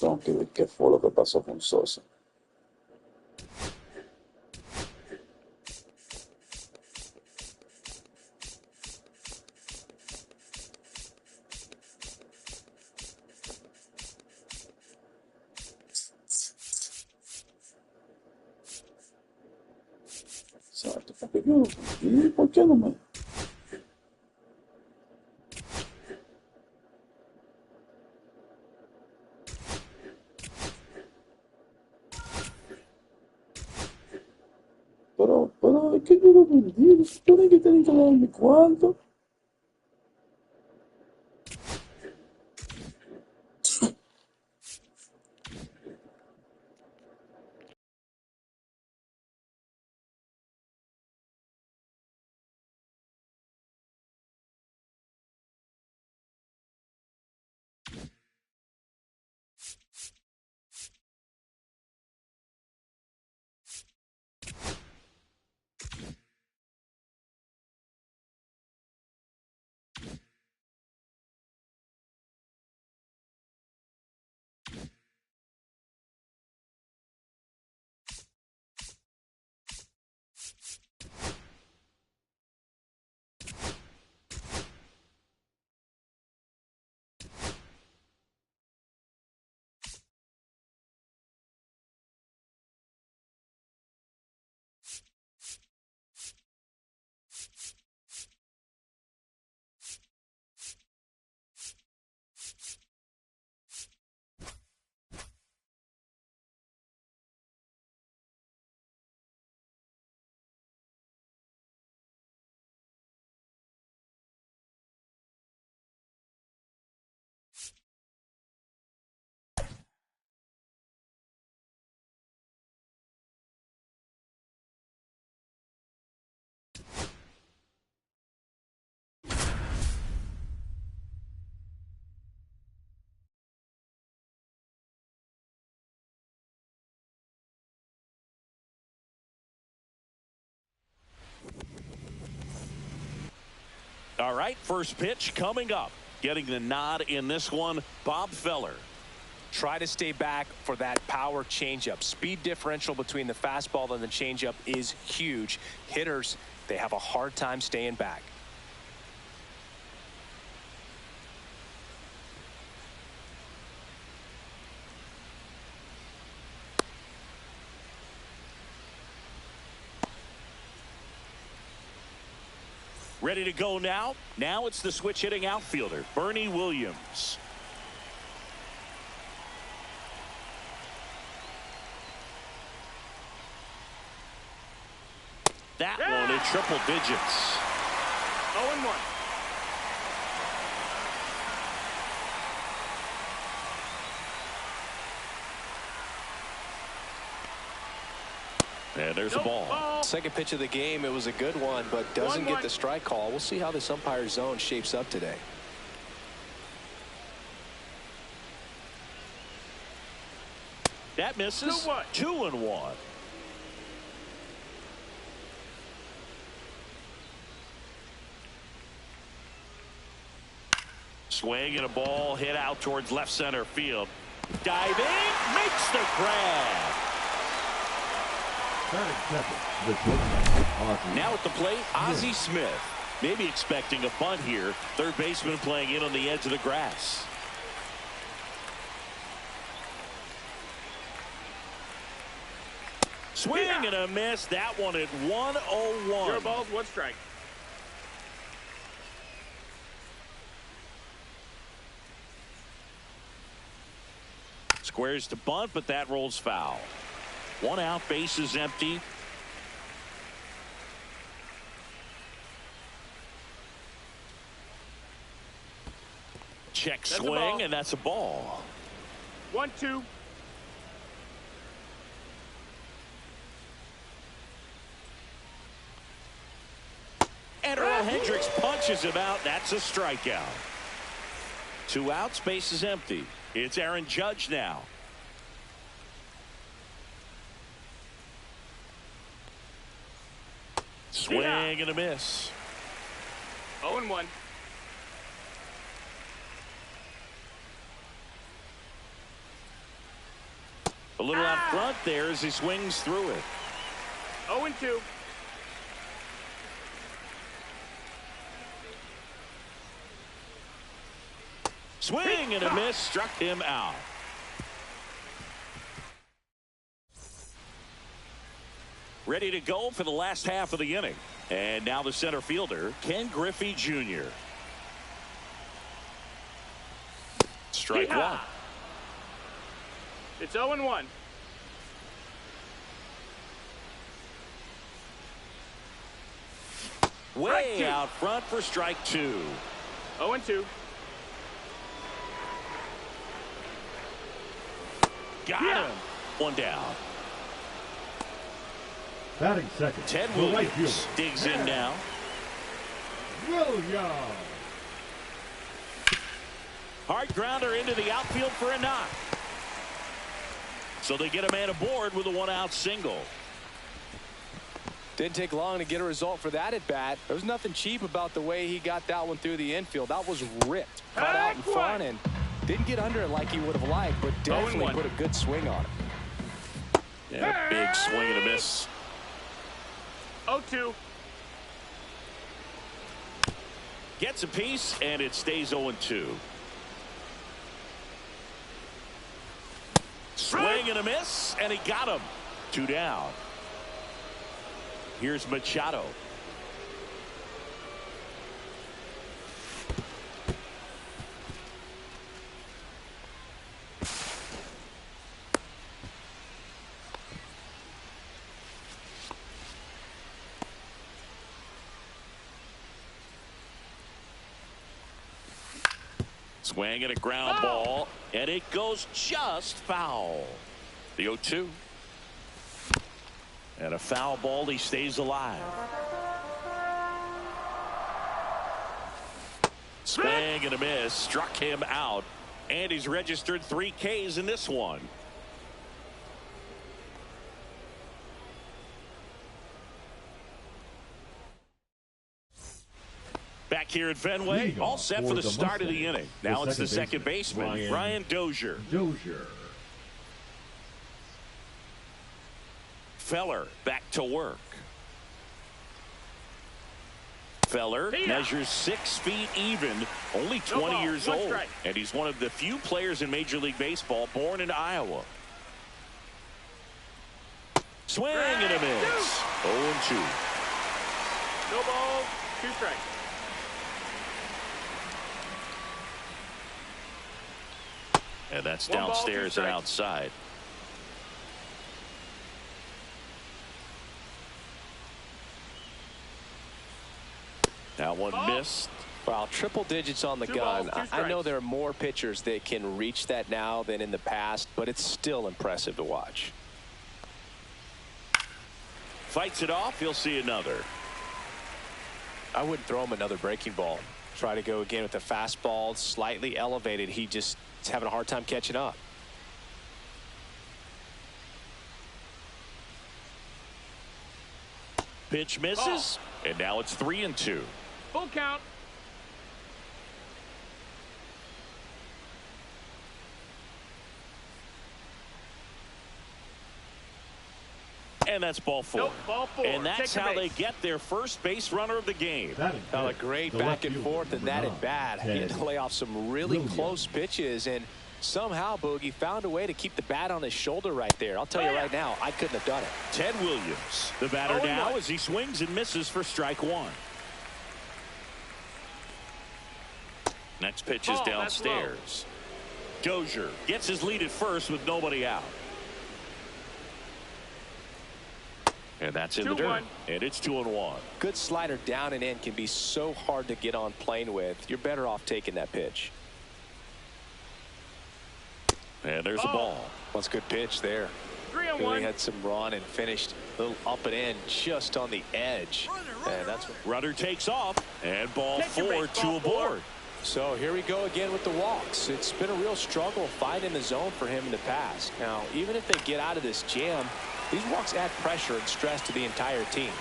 Tengo que ver qué fue lo que pasó con Sosa. ¿Y por qué no me...? Pero es que yo lo vendí. Se supone que tienen que dar mi cuarto. All right, first pitch coming up. Getting the nod in this one, Bob Feller. Try to stay back for that power changeup. Speed differential between the fastball and the changeup is huge. Hitters, they have a hard time staying back. Ready to go now. Now it's the switch hitting outfielder, Bernie Williams. That one in triple digits. 0-1. And there's a ball. Second pitch of the game, it was a good one, but doesn't get the strike call. We'll see how this umpire zone shapes up today. That misses. 2-1. Swing and a ball hit out towards left center field. Diving, makes the grab. Now at the plate, Ozzie Smith. Maybe expecting a bunt here. Third baseman playing in on the edge of the grass. Swing and a miss. That one at 1-0-1. 0 balls, 1 strike. Squares to bunt, but that rolls foul. 1 out, base is empty. Check swing, and that's a ball. 1-2. Hendricks punches him out. That's a strikeout. 2 outs, base is empty. It's Aaron Judge now. Swing and a miss. 0-1. A little out front there as he swings through it. 0-2. Swing and a miss, struck him out. Ready to go for the last half of the inning. And now the center fielder, Ken Griffey Jr. Strike one. It's 0-1. Way out front for strike two. 0-2. Got him. One down. Batting second. Ted the right Williams fielder. digs in now. Williams. Hard grounder into the outfield for a knock. So they get a man aboard with a 1-out single. Didn't take long to get a result for that at bat. There was nothing cheap about the way he got that one through the infield. That was ripped, cut out in front, and didn't get under it like he would have liked, but definitely put a good swing on it. Yeah, big swing and a miss. 0-2. Gets a piece, and it stays 0-2. Swing and a miss, and he got him. 2 down. Here's Machado. Swing and a ground ball, and it goes just foul. The 0-2. And a foul ball, he stays alive. Swing and a miss, struck him out, and he's registered 3 Ks in this one. Back here at Fenway, all set for the start of the inning. Now it's the second baseman, Ryan Dozier. Feller back to work. Feller measures 6 feet even, only 20 years old, and he's one of the few players in Major League Baseball born in Iowa. Swing and a miss. 0-2. No ball, 2 strikes. And that's downstairs and outside. That one missed. Wow, triple digits on the gun. I know there are more pitchers that can reach that now than in the past, but it's still impressive to watch. Fights it off. He'll see another. I wouldn't throw him another breaking ball. Try to go again with the fastball, slightly elevated. He just is having a hard time catching up. Pitch misses, and now it's 3-2. Full count. And that's ball 4. Nope, ball 4. And that's how they get their first base runner of the game. A great back and forth, and that at bat. He had to lay off some really close pitches, and somehow Boogie found a way to keep the bat on his shoulder right there. I'll tell you right now, I couldn't have done it. Ted Williams, the batter now, as he swings and misses for strike 1. Next pitch is downstairs. Dozier gets his lead at first with nobody out. And that's in the dirt. And it's 2-1. Good slider down and in can be so hard to get on plane with. You're better off taking that pitch. And there's a ball. That's a good pitch there. 3-1. Really had some run and finished a little up and in just on the edge. And that's what Runner takes off, and ball 4, 2 aboard. So here we go again with the walks. It's been a real struggle finding the zone for him in the past. Now, even if they get out of this jam, these walks add pressure and stress to the entire team.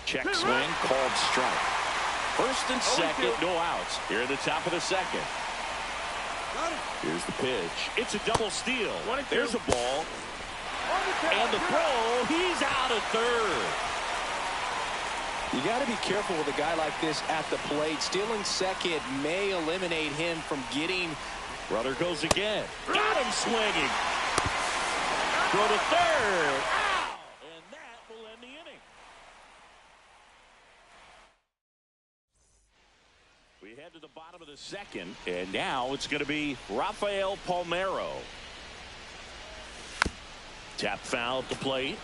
Check swing, called strike. First and second, no outs. Here at the top of the second. Here's the pitch. It's a double steal. There's a ball. And the throw, he's out at third. You got to be careful with a guy like this at the plate. Stealing second may eliminate him from getting. Runner goes again. Got him swinging. Throw to third. Ow! And that will end the inning. We head to the bottom of the second, and now it's going to be Rafael Palmeiro. Tap foul at the plate.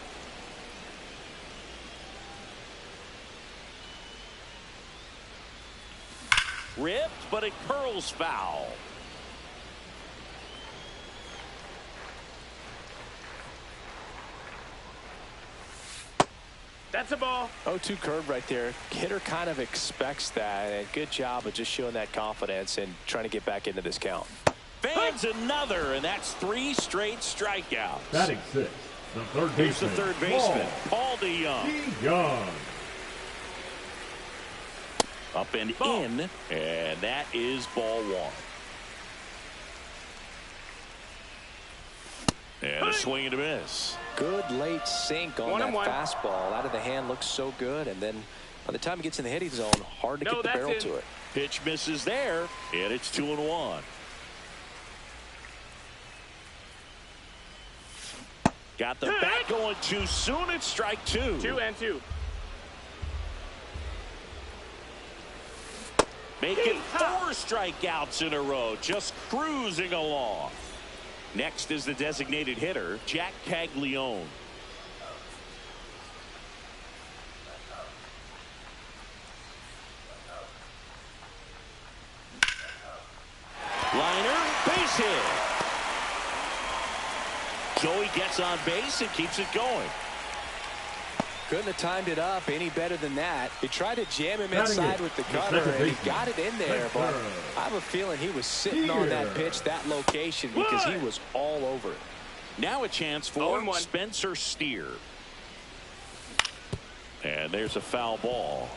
Ripped, but it curls foul. That's a ball. 0-2 curve right there. Hitter kind of expects that. And good job of just showing that confidence and trying to get back into this count. Fans another, and that's 3 straight strikeouts. Batting 6, the third baseman. Here's the third baseman, Paul DeYoung. Up and in, and that is ball 1. And a swing and a miss. Good late sink on that fastball. Out of the hand, looks so good. And then by the time it gets in the hitting zone, hard to get the barrel to it. Pitch misses there, and it's 2-1. Got the bat going too soon. It's strike 2. 2-2. Making 4 strikeouts in a row, just cruising along. Next is the designated hitter, Jack Caglione. Liner, base hit. Joey gets on base and keeps it going. Couldn't have timed it up any better than that. He tried to jam him inside with the cutter, and he got it in there. But I have a feeling he was sitting on that pitch, that location, because he was all over it. Now a chance for Spencer Steer. And there's a foul ball.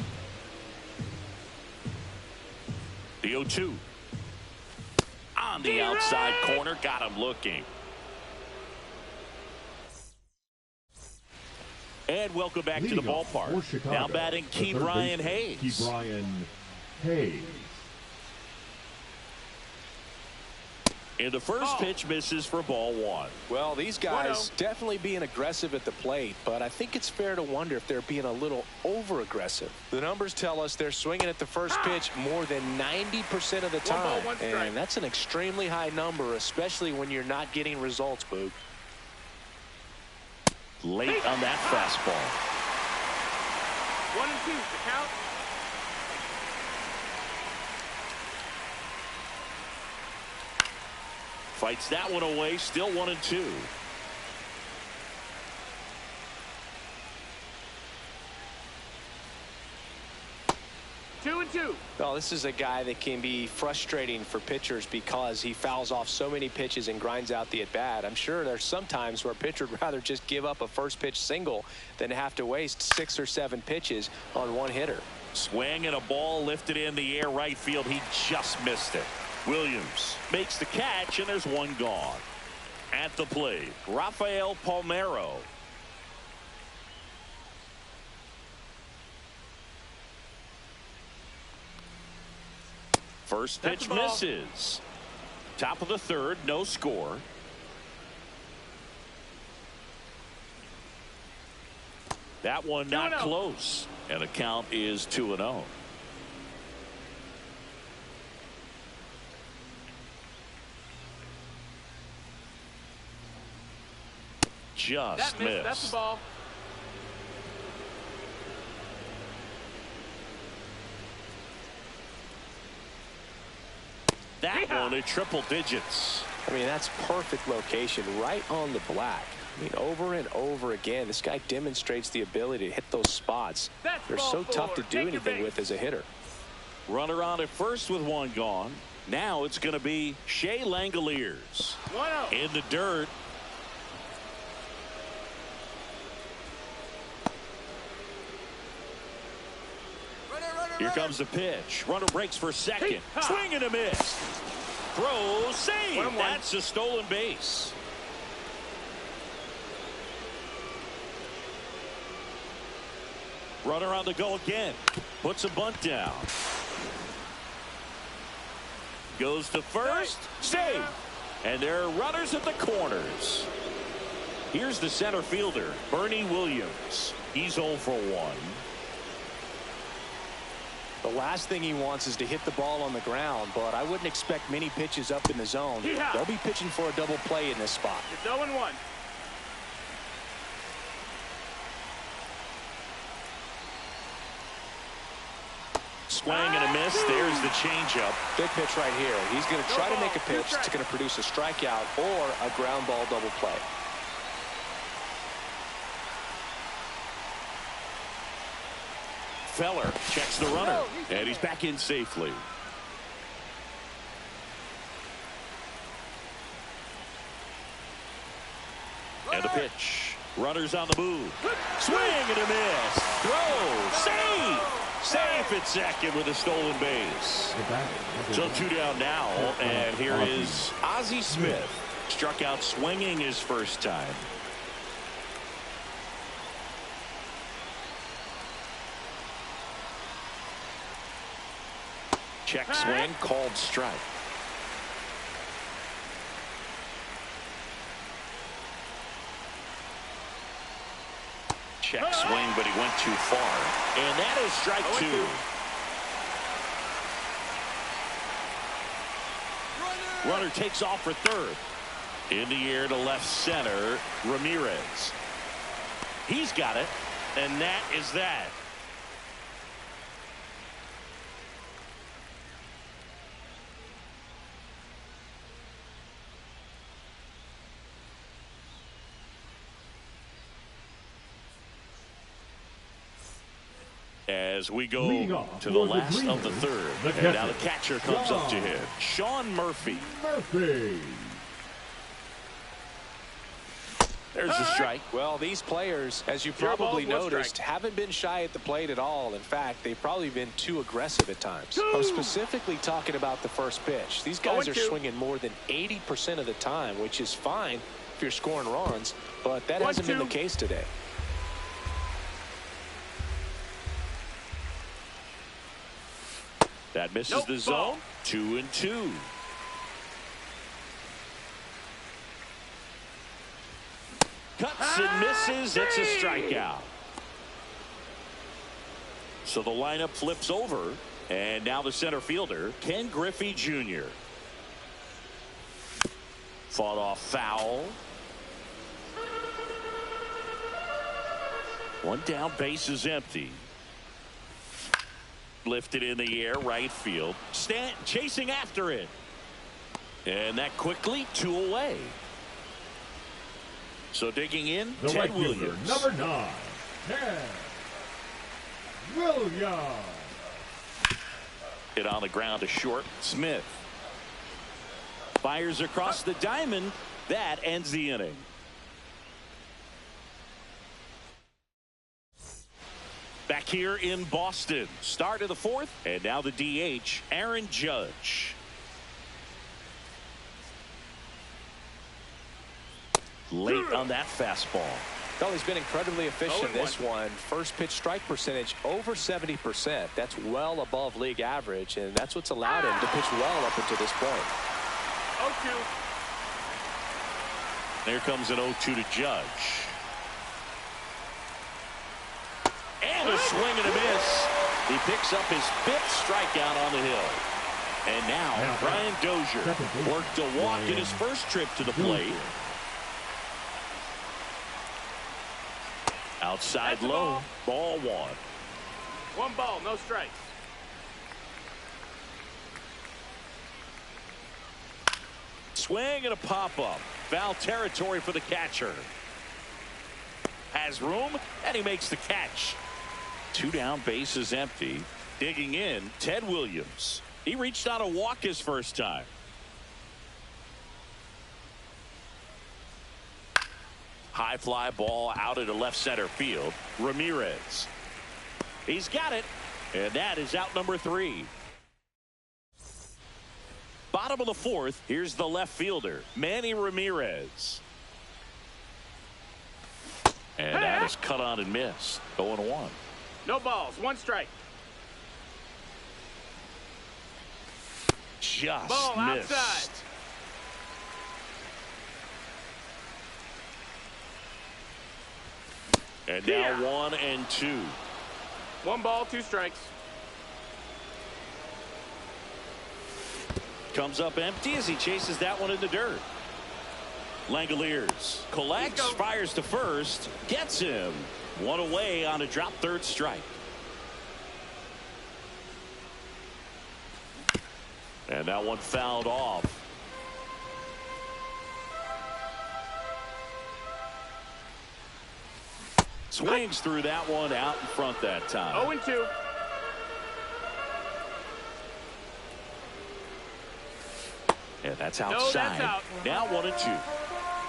The 0-2. On the outside corner, got him looking. And welcome back to the ballpark. Now batting Ke'Bryan Hayes. Ke'Bryan Hayes. And the first pitch misses for ball 1. Well, these guys definitely being aggressive at the plate, but I think it's fair to wonder if they're being a little over-aggressive. The numbers tell us they're swinging at the first pitch more than 90% of the time. And that's an extremely high number, especially when you're not getting results, Boog. Late on that fastball. 1-2, the count. Fights that one away, still 1-2. Well, this is a guy that can be frustrating for pitchers because he fouls off so many pitches and grinds out the at-bat. I'm sure there's some times where a pitcher would rather just give up a first pitch single than have to waste 6 or 7 pitches on one hitter. Swing and a ball lifted in the air right field. He just missed it. Williams makes the catch, and there's one gone. At the plate, Rafael Palmeiro. First pitch misses. Top of the third, no score. That one not close, and the count is 2-0. Just missed. That's the ball. that one at triple digits. I mean, that's perfect location right on the black. I mean, over and over again, this guy demonstrates the ability to hit those spots. They're so tough to do anything with as a hitter. Runner on at first with one gone. Now it's going to be Shea Langoliers in the dirt. Here comes the pitch. Runner breaks for second. Swing and a miss. Throw, save. That's a stolen base. Runner on the go again. Puts a bunt down. Goes to first. Save. And there are runners at the corners. Here's the center fielder, Bernie Williams. He's 0 for 1. The last thing he wants is to hit the ball on the ground, but I wouldn't expect many pitches up in the zone. They'll be pitching for a double play in this spot. It's 0-1. Swing and a miss. There's the changeup. Big pitch right here. He's going to try to make a pitch that's going to produce a strikeout or a ground ball double play. Feller checks the runner, and he's back in safely. And the pitch. Runners on the move. Swing and a miss. Throw. Save. Safe at second with a stolen base. So 2 down now, and here is Ozzie Smith. Struck out swinging his first time. Check swing, called strike. Check swing, but he went too far. And that is strike 2. Runner takes off for third. In the air to left center, Ramirez. He's got it, and that is that. As we go to the last of the third. And now the catcher comes up to hit. Sean Murphy. There's a strike. Well, these players, as you probably noticed, haven't been shy at the plate at all. In fact, they've probably been too aggressive at times. I'm specifically talking about the first pitch. These guys are swinging more than 80% of the time, which is fine if you're scoring runs, but that hasn't been the case today. That misses the zone. 2-2. Cuts and misses. It's a strikeout. So the lineup flips over. And now the center fielder, Ken Griffey Jr. Fought off foul. One down, base is empty. Lifted in the air, right field. Stanton chasing after it. And that quickly, 2 away. So digging in, the Ted right Williams. Number 9, Ted Williams. Hit on the ground to short. Smith fires across the diamond. That ends the inning. Back here in Boston. Start of the fourth. And now the DH, Aaron Judge. Late on that fastball. Well, he's been incredibly efficient in this one. First pitch strike percentage over 70%. That's well above league average, and that's what's allowed him to pitch well up until this point. 0-2. There comes an 0-2 to Judge. And a swing and a miss. He picks up his 5th strikeout on the hill. And now Brian Dozier worked a walk in his first trip to the plate. Outside low, ball 1. 1 ball, no strikes. swing and a pop-up. Foul territory for the catcher. Has room, and he makes the catch. 2 down, bases empty. Digging in, Ted Williams. He reached on a walk his first time. High fly ball out into left center field. Ramirez. He's got it, and that is out number 3. Bottom of the 4th, here's the left fielder, Manny Ramirez. And that is cut on and missed. 0-1. No balls, 1 strike. Just ball missed. Outside. And now 1-2. 1 ball, 2 strikes. Comes up empty as he chases that one in the dirt. Langoliers collects, fires to first, gets him. 1 away on a drop 3rd strike. And that one fouled off. Swings through that one out in front that time. 0-2. And that's outside. No, that's out. Now 1-2.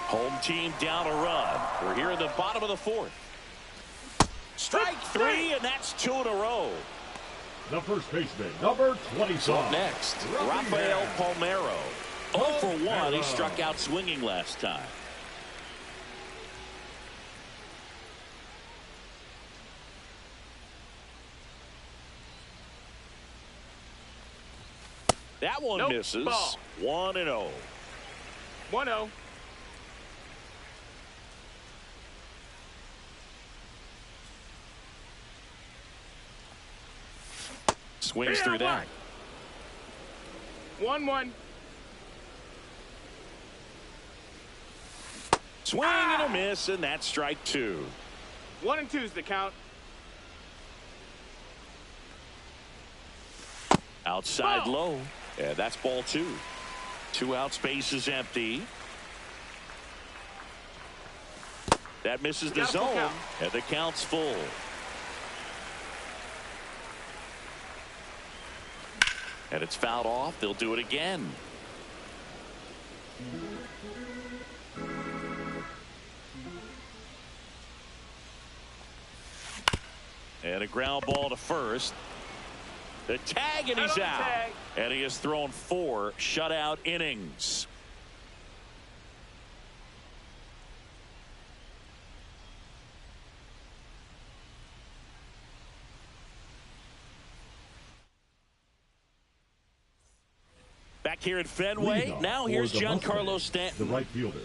Home team down a run. We're here in the bottom of the 4th. Strike 3, and that's 2 in a row. The first baseman, number 25. So up next, Rafael Palmeiro. 0 for 1. He struck out swinging last time. That one misses. Ball. 1-0. 1-0. Swings through that. 1-1. Swing and a miss, and that's strike 2. 1-2 is the count. Outside low, and that's ball 2. 2 outs, base is empty. That misses the zone, and the count's full. And it's fouled off. They'll do it again. And a ground ball to first. The tag, and he's out. And he has thrown 4 shutout innings. Back here at Fenway, now here's Giancarlo Stanton. The right fielder,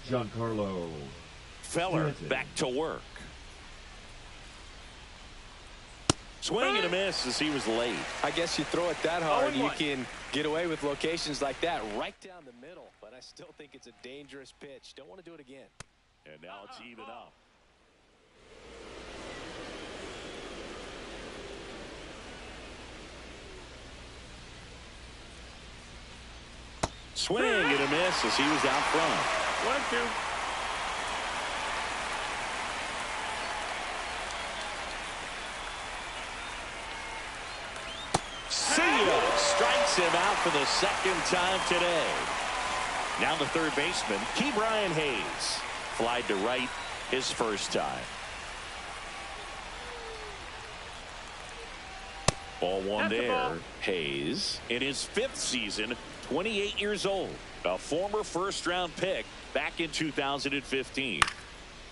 Giancarlo Feller Stanton. back to work. Swing and a miss as he was late. I guess you throw it that hard, you can get away with locations like that right down the middle. But I still think it's a dangerous pitch. Don't want to do it again. And now it's even up. Swing and a miss as he was out front. 1-2. Strikes him out for the 2nd time today. Now the 3rd baseman, Ke'Bryan Hayes, flied to right his first time. Ball 1 there. Hayes in his 5th season, 28 years old, a former 1st-round pick back in 2015.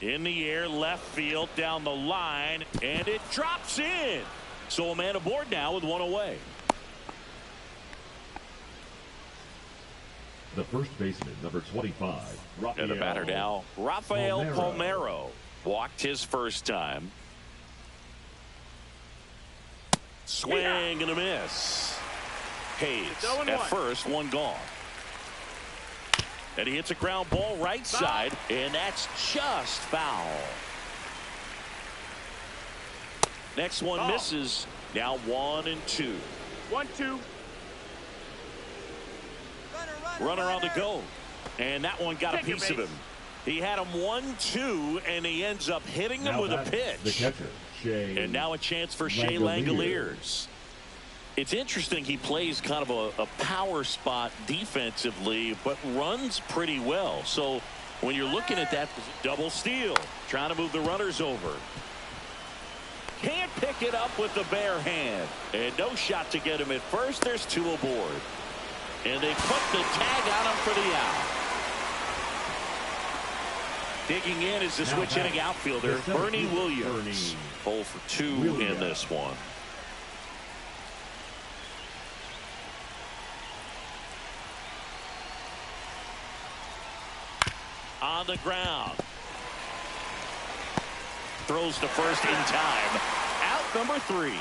In the air, left field, down the line, and it drops in. So a man aboard now with 1 away. The first baseman, number 25. And the batter now, Rafael Palmeiro. Walked his first time. Swing and a miss. Hayes at first, 1 gone. And he hits a ground ball right side, and that's just foul. Next one misses. Now 1-2. 1-2. Runner on the go. And that one got a piece of him. He had him 1-2, and he ends up hitting him with a pitch. The catcher, Shea. And now a chance for Shea Langoliers. It's interesting, he plays kind of a power spot defensively, but runs pretty well. So when you're looking at that double steal, trying to move the runners over. Can't pick it up with the bare hand. And no shot to get him at first. There's 2 aboard. And they put the tag on him for the out. Digging in is the switch hitting outfielder, Bernie Williams. 0 for 2 in this one. On the ground. Throws to first in time. Out number 3.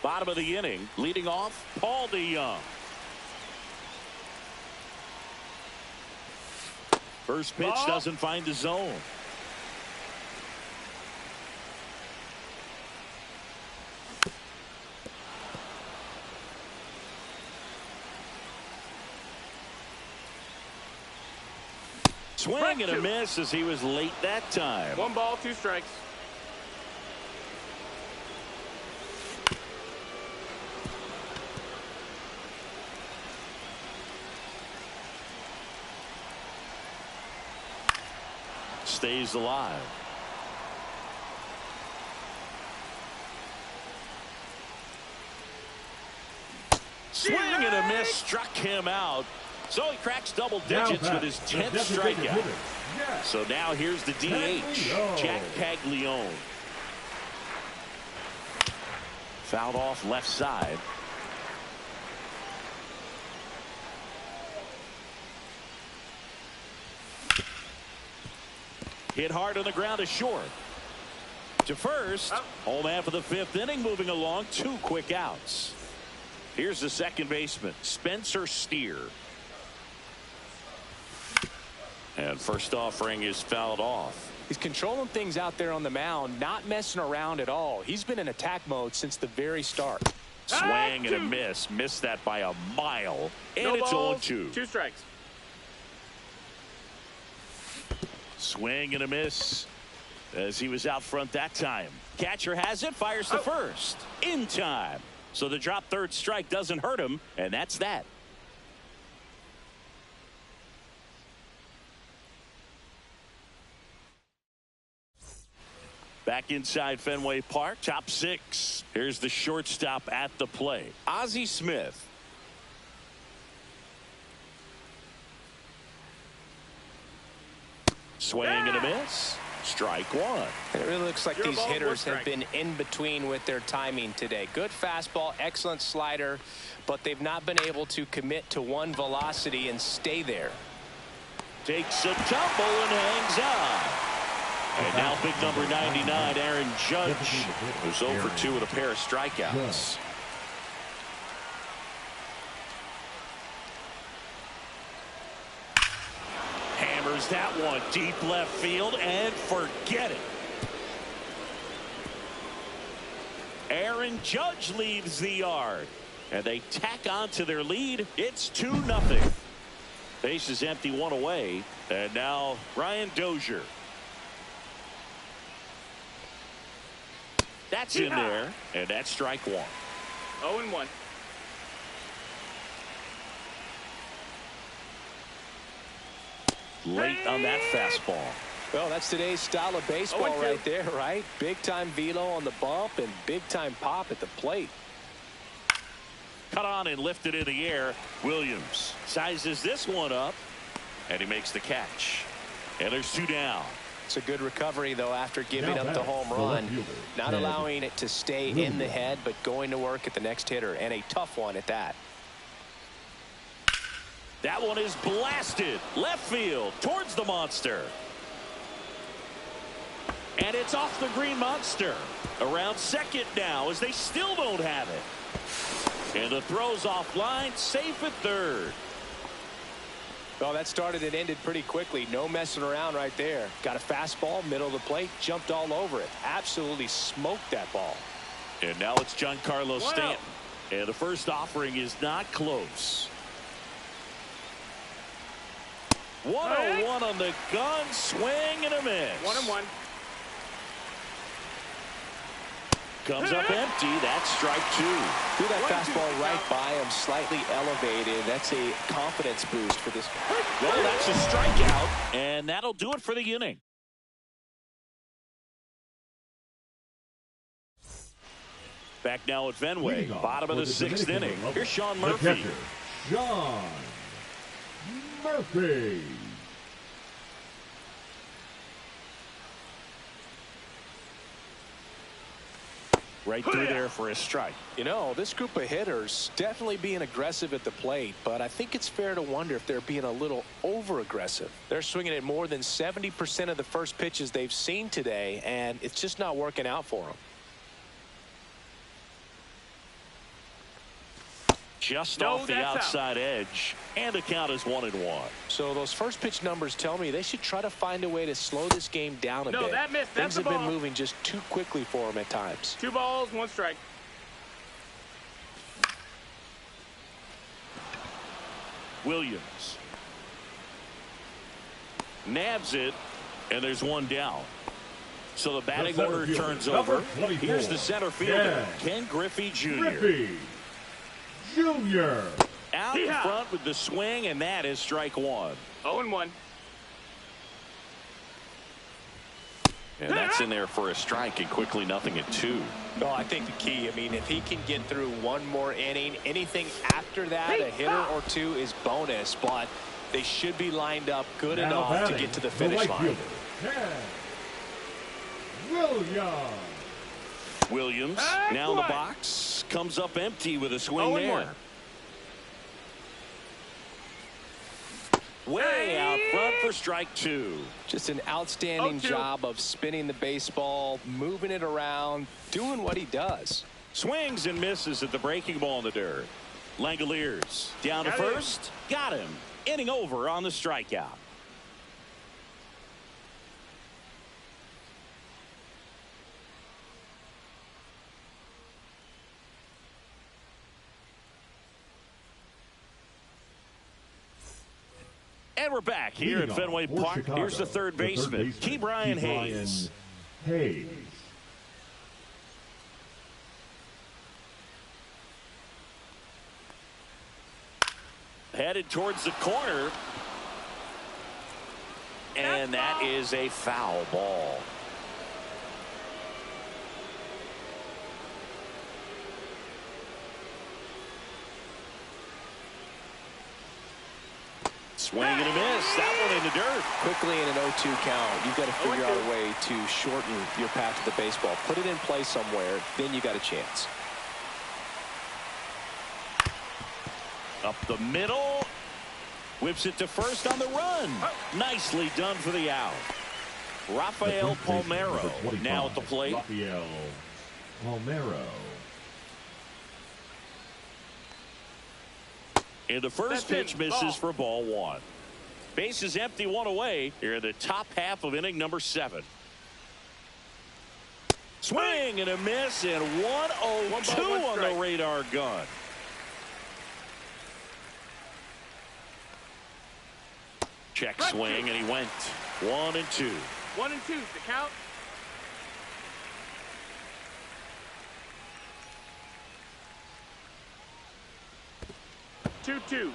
Bottom of the inning, leading off, Paul DeYoung. First pitch doesn't find the zone. Swing and a miss as he was late that time. 1 ball, 2 strikes. Stays alive. Swing and a miss struck him out. So he cracks double digits with his 10th strikeout. So now here's the DH, Jack Paglione. Fouled off left side. Hit hard on the ground to short. To first. Home half of the 5th inning, moving along. 2 quick outs. Here's the second baseman, Spencer Steer. And first offering is fouled off. He's controlling things out there on the mound, not messing around at all. He's been in attack mode since the very start. Swing and a miss. Missed that by a mile. And it's 0-2. 2 strikes. Swing and a miss as he was out front that time. Catcher has it, fires to first. In time. So the drop third strike doesn't hurt him, and that's that. Back inside Fenway Park, top 6. Here's the shortstop at the plate, Ozzie Smith. Swing and a miss. Strike 1. And it really looks like these hitters have been in between with their timing today. Good fastball, excellent slider, but they've not been able to commit to one velocity and stay there. Takes a tumble and hangs on. And now big number 99, Aaron Judge, who's 0 for 2 with a pair of strikeouts. Hammers that one deep left field and forget it. Aaron Judge leaves the yard, and they tack on to their lead. It's 2-0. Base is empty, 1 away, and now Ryan Dozier. That's in there, and that's strike 1. 0-1. Late on that fastball. Well, that's today's style of baseball right there, right? Big time velo on the bump and big time pop at the plate. Cut on and lifted in the air. Williams sizes this one up, and he makes the catch. And there's 2 down. It's a good recovery, though, after giving up the home run. Not allowing it to stay in the head, but going to work at the next hitter, and a tough one at that. That one is blasted left field towards the monster. And it's off the green monster. Around second now as they still don't have it. And the throw's offline, safe at third. Well, that started and ended pretty quickly. No messing around right there. Got a fastball, middle of the plate, jumped all over it. Absolutely smoked that ball. And now it's Giancarlo Stanton. And the first offering is not close. 1-0-1 on the gun, swing and a miss. 1-1. Comes up empty. That's strike two. Threw that fastball right by him, slightly elevated. That's a confidence boost for this guy. Well, that's a strikeout, and that'll do it for the inning. Back now at Fenway, bottom of the sixth inning. Here's Sean Murphy. Sean Murphy. Right through there for a strike. You know, this group of hitters definitely being aggressive at the plate, but I think it's fair to wonder if they're being a little over-aggressive. They're swinging at more than 70% of the first pitches they've seen today, and it's just not working out for them. Just off the outside edge, and the count is 1-1. So those first pitch numbers tell me they should try to find a way to slow this game down a bit. That missed. Things have been moving just too quickly for them at times. 2 balls, 1 strike. Williams nabs it, and there's one down. So the batting order turns over. Here's the center fielder, Ken Griffey Jr. Griffey Jr. Out in front with the swing, and that is strike one. 0-1. And that's in there for a strike, and quickly nothing at 2. No, I think the key, I mean, if he can get through one more inning, anything after that, a hitter or two is bonus, but they should be lined up good enough to get to the finish line. Williams now in the box, comes up empty with a swing there. Way out front for strike 2. Just an outstanding job of spinning the baseball, moving it around, doing what he does. Swings and misses at the breaking ball in the dirt. Langoliers down to first. Got him. Inning over on the strikeout. And we're back here at Fenway Park. Chicago, here's the third baseman, Ke'Bryan Hayes. Headed towards the corner. And that is a foul ball. Swing and a miss. That one in the dirt. Quickly in an 0-2 count, you've got to figure out a way to shorten your path to the baseball. Put it in play somewhere, then you got a chance. Up the middle. Whips it to first on the run. Nicely done for the out. Rafael Palmeiro now at the plate. Rafael Palmeiro. And the first pitch misses for ball 1. Base is empty, 1 away here in the top half of inning number 7. Swing and a miss, and 1-0-2 on the radar gun. Check swing, and he went 1-2. 1-2 the count. Two.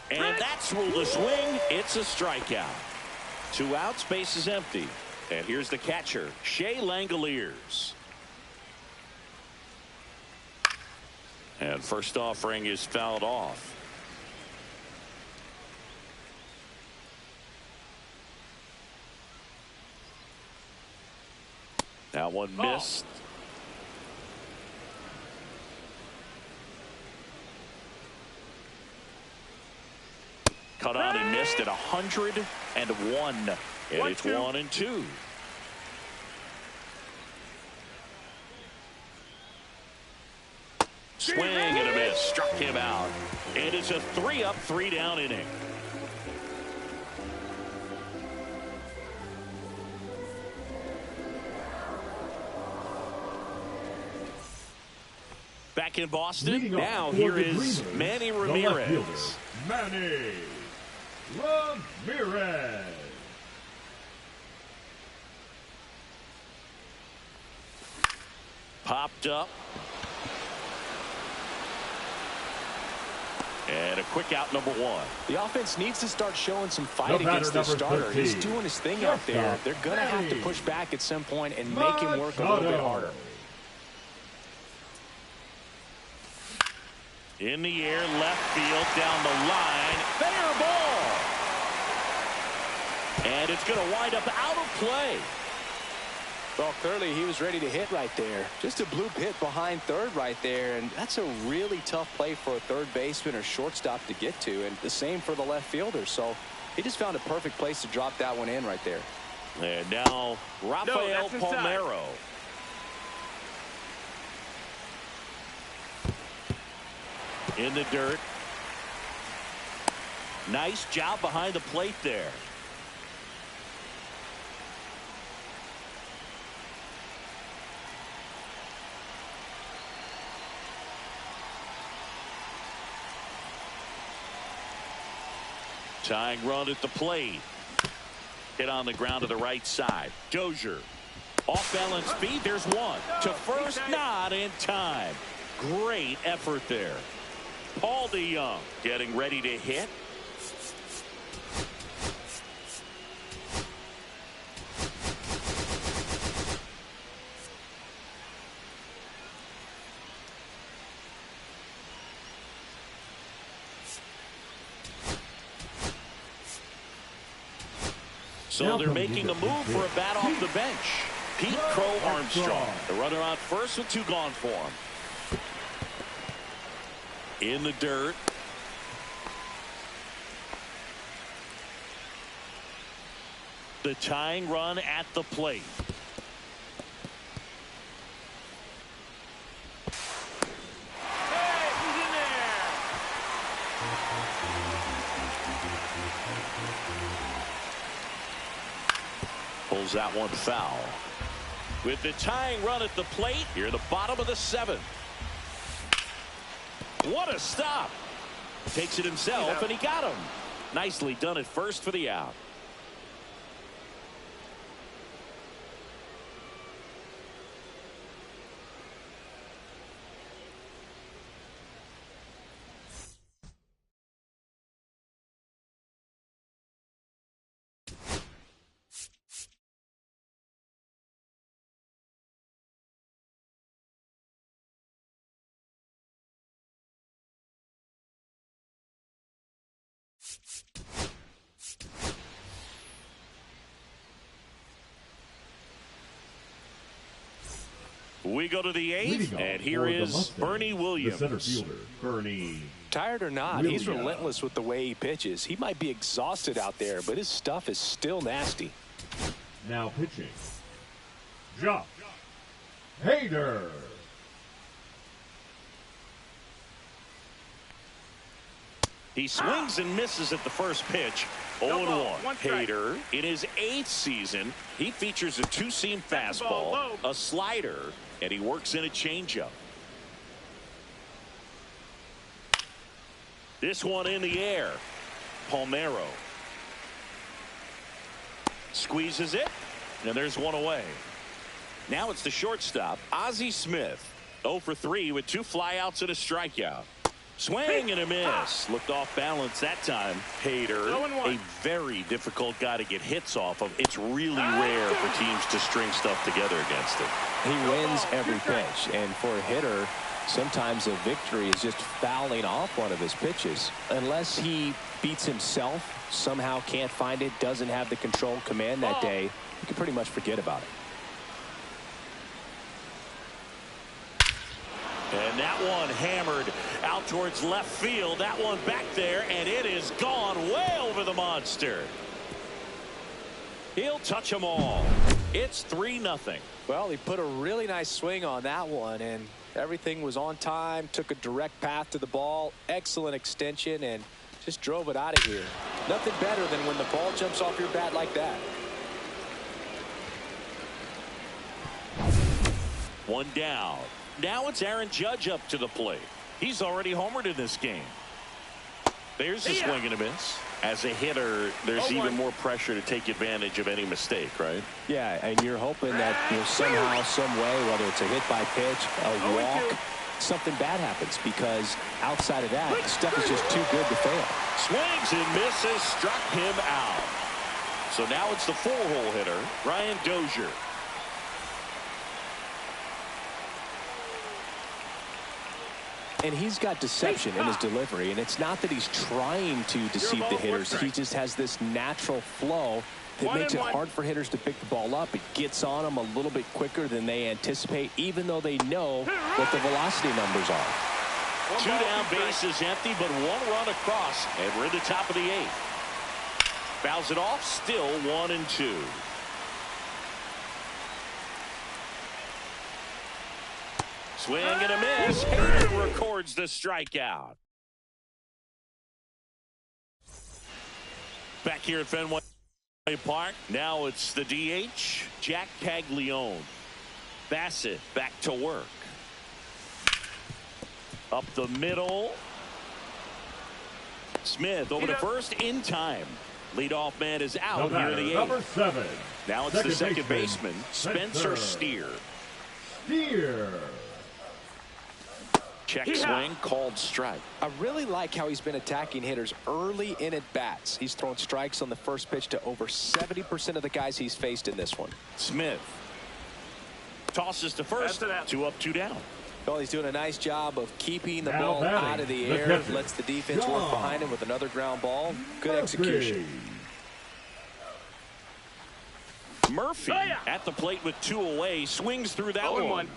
And that's ruled a swing. It's a strikeout. 2 outs, base is empty. And here's the catcher, Shea Langoliers. And first offering is fouled off. That one missed. Cut on and missed at 101. And it's 1-2. Swing and a miss. Struck him out. And it's a 3-up, 3-down inning. Back in Boston. Now here is Manny Ramirez. Manny Ramirez. Popped up. And a quick out, number 1. The offense needs to start showing some fight against this starter. 13. He's doing his thing out there. They're going to have to push back at some point and make him work a little bit harder. In the air, left field, down the line. Fair ball. And it's going to wind up out of play. Well, clearly he was ready to hit right there. Just a bloop hit behind third right there, and that's a really tough play for a third baseman or shortstop to get to, and the same for the left fielder. So he just found a perfect place to drop that one in right there. And now Rafael Palmeiro. In the dirt. Nice job behind the plate there. Tying run at the plate. Hit on the ground to the right side. Dozier. Off balance feet. There's one. To first, not in time. Great effort there. Paul DeYoung getting ready to hit. So they're making a move for a bat off the bench. Pete Crow Armstrong, the runner on first with 2 gone for him. In the dirt. The tying run at the plate. Hey, he's in there. Pulls that one foul. With the tying run at the plate, here the bottom of the 7th. What a stop. Takes it himself, and he got him. Nicely done at first for the out. We go to the 8th, and here is Bernie Williams. The center fielder, Bernie. Tired or not, he's relentless with the way he pitches. He might be exhausted out there, but his stuff is still nasty. Now pitching, Josh Hader. He swings and misses at the first pitch. 0-1. Hader, in his 8th season, he features a 2-seam fastball, a slider, and he works in a changeup. This one in the air. Palmeiro squeezes it, and there's one away. Now it's the shortstop, Ozzie Smith. 0 for 3 with 2 flyouts and a strikeout. Swing and a miss. Looked off balance that time. Hader, a very difficult guy to get hits off of. It's really rare for teams to string stuff together against him. He wins every pitch, and for a hitter, sometimes a victory is just fouling off one of his pitches. Unless he beats himself, somehow can't find it, doesn't have the control command that day, you can pretty much forget about it. And that one hammered out towards left field. That one back there, and it is gone way over the monster. He'll touch them all. It's 3-0. Well, he put a really nice swing on that one, and Everything was on time, took a direct path to the ball, excellent extension, and just drove it out of here. Nothing better than when the ball jumps off your bat like that. One down. Now it's Aaron Judge up to the plate. He's already homered in this game. There's a swing and a miss. As a hitter, there's even more pressure to take advantage of any mistake, right? Yeah, and you're hoping that somehow, some way, whether it's a hit by pitch, a walk, something bad happens, because outside of that, stuff is just too good to fail. Swings and misses, struck him out. So now it's the four-hole hitter, Ryan Dozier. And he's got deception in his delivery, and it's not that he's trying to deceive the hitters. He just has this natural flow that makes it hard for hitters to pick the ball up. It gets on them a little bit quicker than they anticipate, even though they know what the velocity numbers are. Two down, bases empty, but one run across, and we're in the top of the eighth. Fouls it off, still 1-2. Swing and a miss. Hayden records the strikeout. Back here at Fenway Park. Now it's the DH, Jack Caglione. Bassett back to work. Up the middle. Smith over to first in time. Leadoff man is out here in the eighth. Number 7. Now it's the second baseman, Spencer Steer. Check swing, called strike. I really like how he's been attacking hitters early in at bats. He's thrown strikes on the first pitch to over 70% of the guys he's faced in this one. Smith tosses to first. 2 up, 2 down. Well, he's doing a nice job of keeping the ball out of the air. Lets the defense work behind him with another ground ball. Good execution. Murphy at the plate with 2 away. Swings through that one.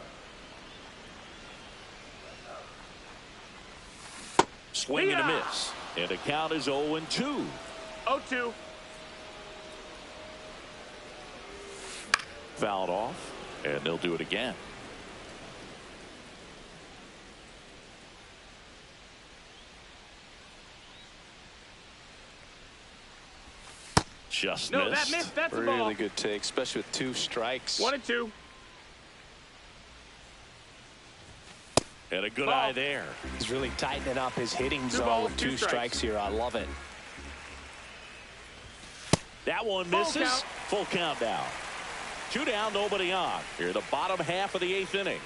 Swing and a miss. And the count is 0-2. 0-2. Fouled off. And they'll do it again. Just no, missed. that missed. That's a ball. Really good take, especially with 2 strikes. 1-2. And a good eye there. He's really tightening up his hitting zone with 2 strikes here. I love it. That one misses. Full count now. 2 down, nobody on. Here, the bottom half of the 8th inning.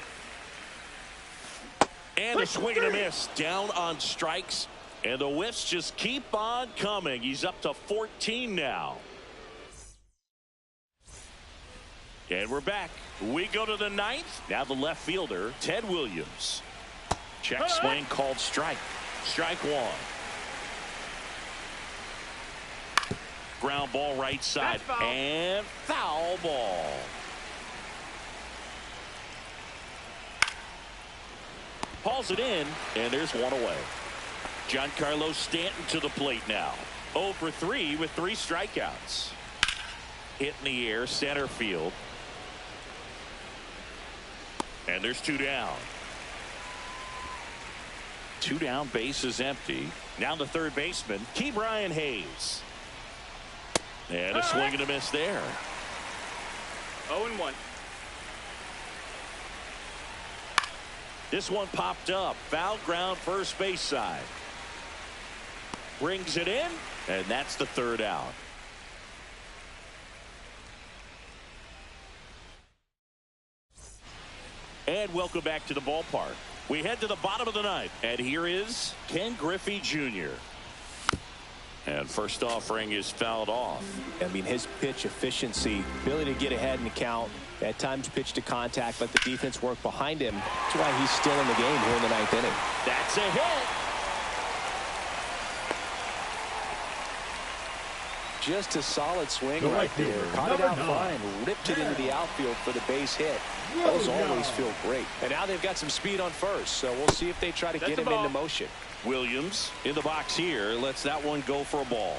And a swing and a miss. Down on strikes. And the whiffs just keep on coming. He's up to 14 now. And we're back. We go to the 9th. Now the left fielder, Ted Williams. Check swing, called strike. Strike 1. Ground ball right side. And foul ball. Hauls it in, and there's 1 away. Giancarlo Stanton to the plate now. 0 for 3 with 3 strikeouts. Hit in the air, center field. And there's 2 down. 2 down, base is empty. Now the third baseman, Ke'Bryan Hayes. And a swing and a miss there. 0-1. This one popped up. Foul ground, first base side. Brings it in, and that's the 3rd out. And welcome back to the ballpark. We head to the bottom of the 9th, and here is Ken Griffey Jr. And first offering is fouled off. I mean, his pitch efficiency, ability to get ahead in the count, at times pitch to contact, let the defense work behind him. That's why he's still in the game here in the 9th inning. That's a hit. Just a solid swing right there. Caught it out fine, ripped it into the outfield for the base hit. Those always feel great. And now they've got some speed on first, so we'll see if they try to get him into motion. Williams in the box here, lets that one go for a ball.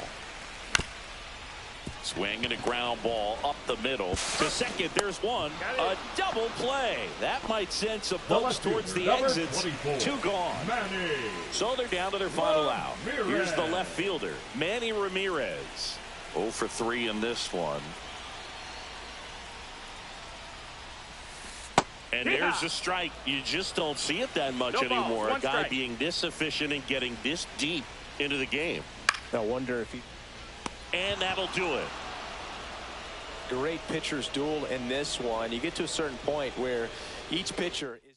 Swing and a ground ball up the middle. To second, there's one. A double play. That might send some folks towards the exits. 24, 2 gone. Manny. So they're down to their final out. Ramirez. Here's the left fielder, Manny Ramirez. 0 for 3 in this one. And there's a strike. You just don't see it that much anymore. A guy being this efficient and getting this deep into the game. I wonder if he... And that'll do it. Great pitcher's duel in this one. You get to a certain point where each pitcher is...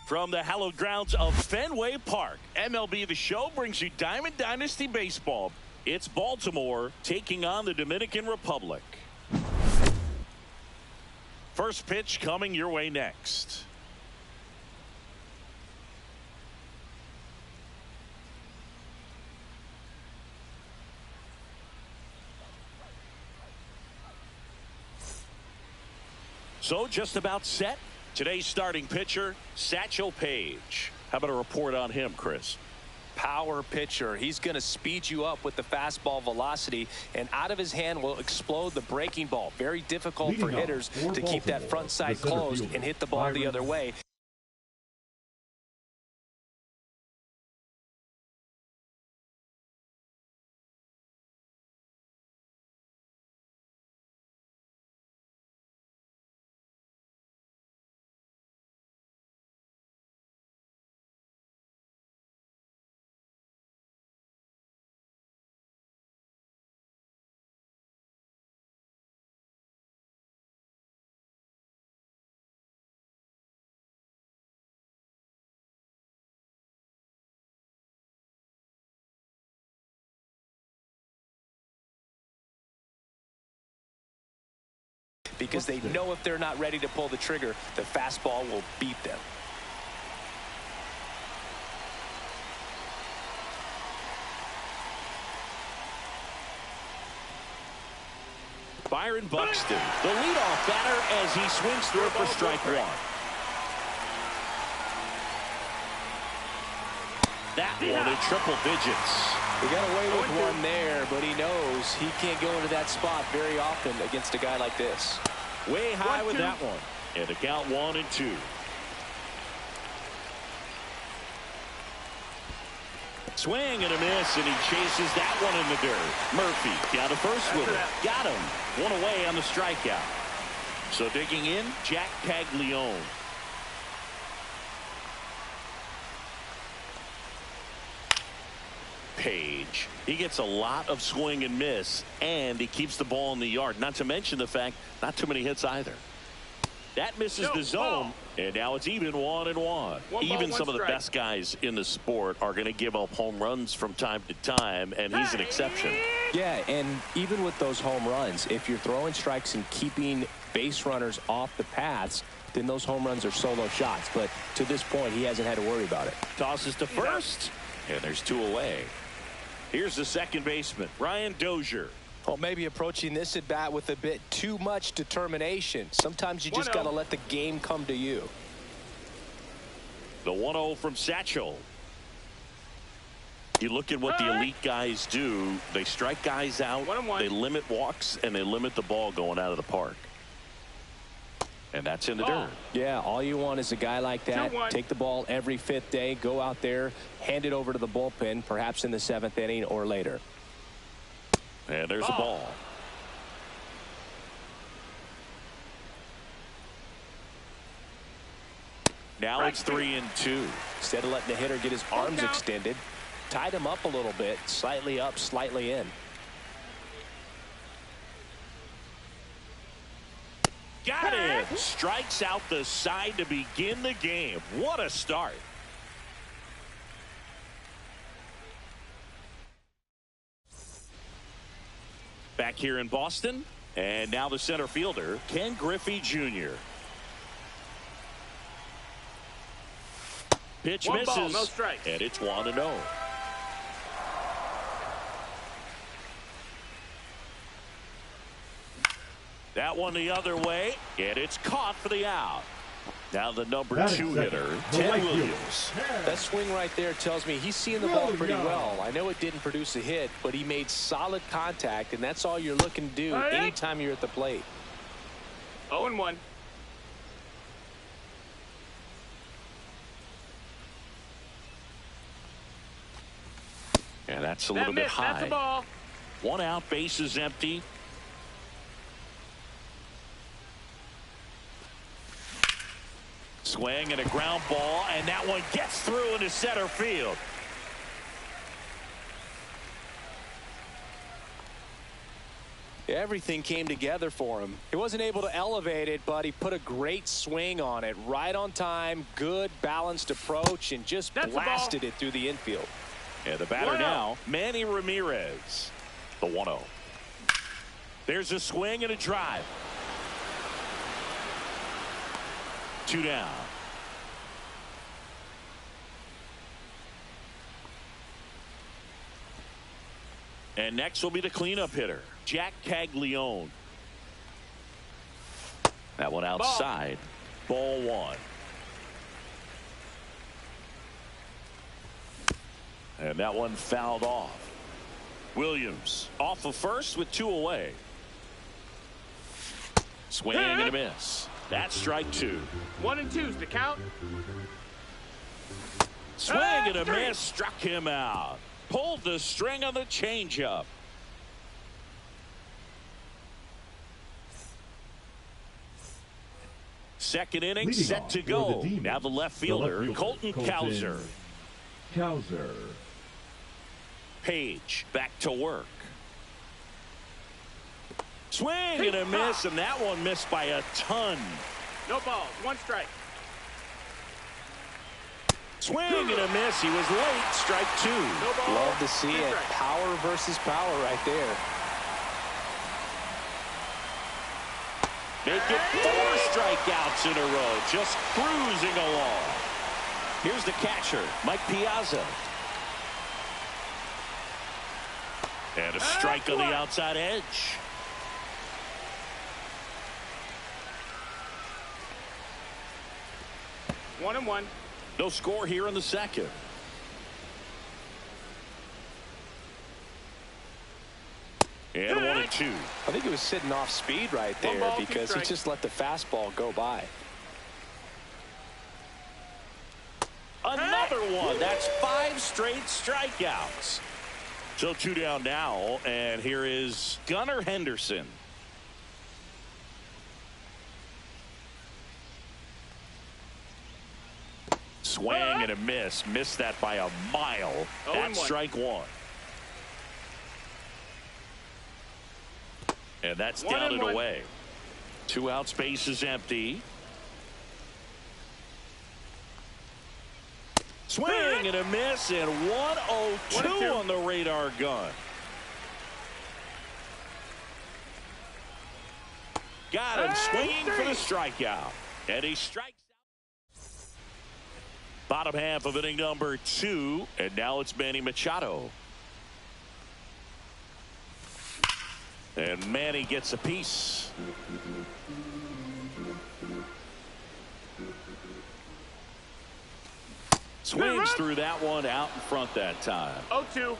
From the hallowed grounds of Fenway Park, MLB The Show brings you Diamond Dynasty Baseball. It's Baltimore taking on the Dominican Republic. First pitch coming your way next. So just about set. Today's starting pitcher, Satchel Paige. How about a report on him, Chris? Power pitcher. He's going to speed you up with the fastball velocity, and out of his hand will explode the breaking ball. Very difficult for hitters to keep that front side closed and hit the ball the other way. Because they know if they're not ready to pull the trigger, the fastball will beat them. Byron Buxton, the leadoff batter, as he swings through for strike one. That one in triple digits. He got away with one there, but he knows he can't go into that spot very often against a guy like this. Way high with that one. And a count 1-2. Swing and a miss, and he chases that one in the dirt. Murphy down to first with it. Got him. One away on the strikeout. So digging in, Jack Paglione. Page. He gets a lot of swing and miss, and he keeps the ball in the yard. Not to mention the fact, not too many hits either. That misses the zone, and now it's even 1-1. Even some of the best guys in the sport are going to give up home runs from time to time, and he's an exception. Yeah, and even with those home runs, if you're throwing strikes and keeping base runners off the paths, then those home runs are solo shots. But to this point, he hasn't had to worry about it. Tosses to first, and there's two away. Here's the second baseman, Ryan Dozier. Well, maybe approaching this at bat with a bit too much determination. Sometimes you just got to let the game come to you. The 1-0 from Satchel. You look at what the elite guys do. They strike guys out, they limit walks, and they limit the ball going out of the park. And that's in the dirt. Yeah, all you want is a guy like that. Take the ball every fifth day, go out there, hand it over to the bullpen, perhaps in the seventh inning or later. And there's a ball. Now it's 3-2. Instead of letting the hitter get his arms extended, tied him up a little bit, slightly up, slightly in. Got it. Strikes out the side to begin the game. What a start. Back here in Boston, and now the center fielder, Ken Griffey Jr. Pitch misses, ball, no strikes. And it's 1-0. That one the other way, and it's caught for the out. Now the number That is 2 second. hitter, The Ted right fielder, Williams. That swing right there tells me he's seeing the ball pretty well. I know it didn't produce a hit, but he made solid contact, and that's all you're looking to do anytime you're at the plate. 0-1. And that's a little bit high. That's a ball. 1 out, bases empty. Swing and a ground ball, and that one gets through into center field. Everything came together for him. He wasn't able to elevate it, but he put a great swing on it. Right on time, good balanced approach, and just blasted it through the infield. And the batter now, Manny Ramirez. The 1-0. There's a swing and a drive. 2 down. And next will be the cleanup hitter, Jack Caglione. That one outside. Ball 1. And that one fouled off. Williams off of first with 2 away. Swing and a miss. That's strike 2. 1 and 2's the count. Swing and a miss. Struck him out. Pulled the string on the changeup. Second inning Leading set off to for go. the Demons, Now the left fielder, Colton Cowser. Cowser. Page back to work. Swing and a miss, and that one missed by a ton. No balls. 1 strike. Swing and a miss. He was late. Strike 2. No ball. Love to see 2 it. strikes. Power versus power right there. Make it 4 strikeouts in a row. Just cruising along. Here's the catcher, Mike Piazza. And a strike on the outside edge. One and 1. No score here in the second. And 1 and 2. I think he was sitting off speed right 1 there ball, 2 because he strikes. just let the fastball go by. Another one. That's 5 straight strikeouts. So 2 down now, and here is Gunnar Henderson. Swing and a miss. Missed that by a mile. That's 0-1. strike 1. And that's 1 down and and 1. away. 2 out, space is empty. Swing and a miss, and 1-0-2 on the radar gun. Got him swinging for the strikeout. And he strikes out. Bottom half of inning number 2. And now it's Manny Machado. And Manny gets a piece. Swings through that one out in front that time. 0-2.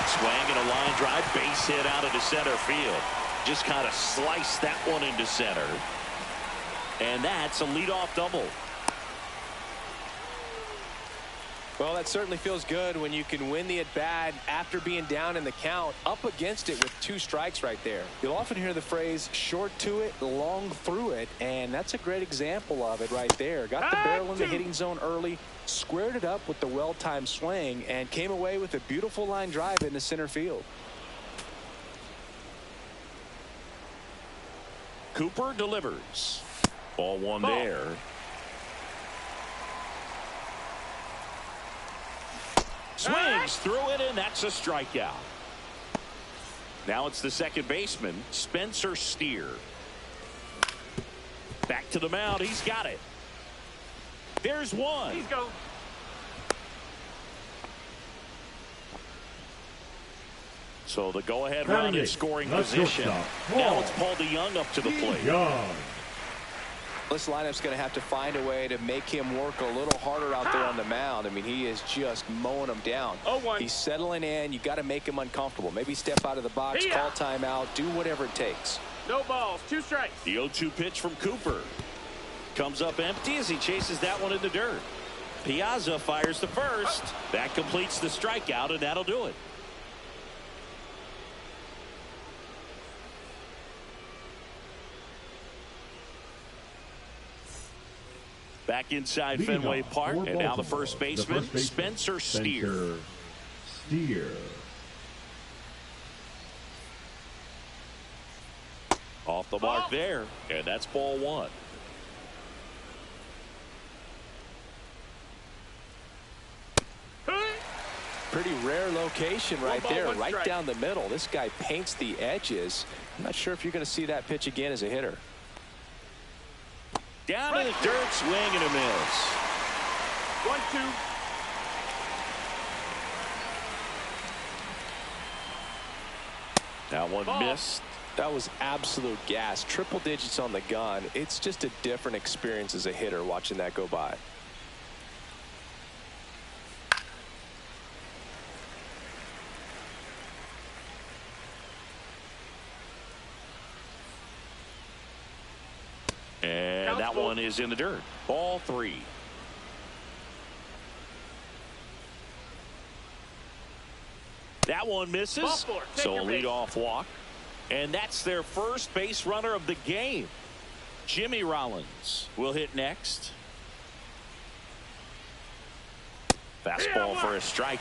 Swing and a line drive, base hit out into center field. Just kind of sliced that one into center. And that's a leadoff double. Well, that certainly feels good when you can win the at-bat after being down in the count, up against it with 2 strikes right there. You'll often hear the phrase short to it, long through it, and that's a great example of it right there. Got the barrel in the hitting zone early, squared it up with the well-timed swing, and came away with a beautiful line drive into center field. Cooper delivers. Ball 1 there. Swings through it, and that's a strikeout. Now it's the second baseman, Spencer Steer. Back to the mound. He's got it. There's 1. Please go. So the go-ahead run in scoring position. Now it's Paul DeYoung up to the plate. This lineup's going to have to find a way to make him work a little harder out there on the mound. I mean, he is just mowing them down. 0-1. He's settling in. You got to make him uncomfortable. Maybe step out of the box, call timeout, do whatever it takes. No balls, 2 strikes. The 0-2 pitch from Cooper comes up empty as he chases that one in the dirt. Piazza fires to first. That completes the strikeout, and that'll do it. Back inside Fenway Park, and now the first baseman, Spencer Steer. Off the mark there, and that's ball 1. Pretty rare location right there, right down the middle. This guy paints the edges. I'm not sure if you're going to see that pitch again as a hitter. Down in the dirt, swing and a miss. 1-2. That one missed. That was absolute gas. Triple digits on the gun. It's just a different experience as a hitter watching that go by. And that one is in the dirt. Ball 3. That one misses. So a leadoff walk. And that's their first base runner of the game. Jimmy Rollins will hit next. Fastball for a strike.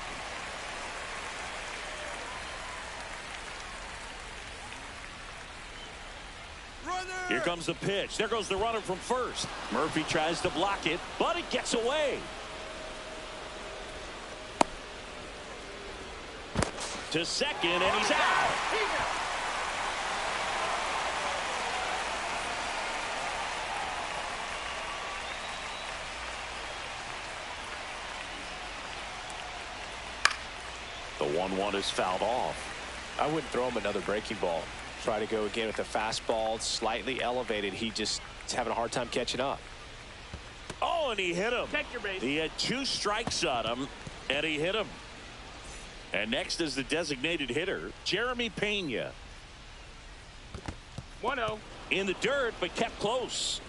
Here comes the pitch. There goes the runner from first. Murphy tries to block it, but it gets away. To second, and he's out. The 1-1 is fouled off. I wouldn't throw him another breaking ball. Try to go again with a fastball, slightly elevated. He just is having a hard time catching up. Oh, and he hit him. Check your base. He had 2 strikes on him, and he hit him. And next is the designated hitter, Jeremy Pena. 1-0. In the dirt, but kept close.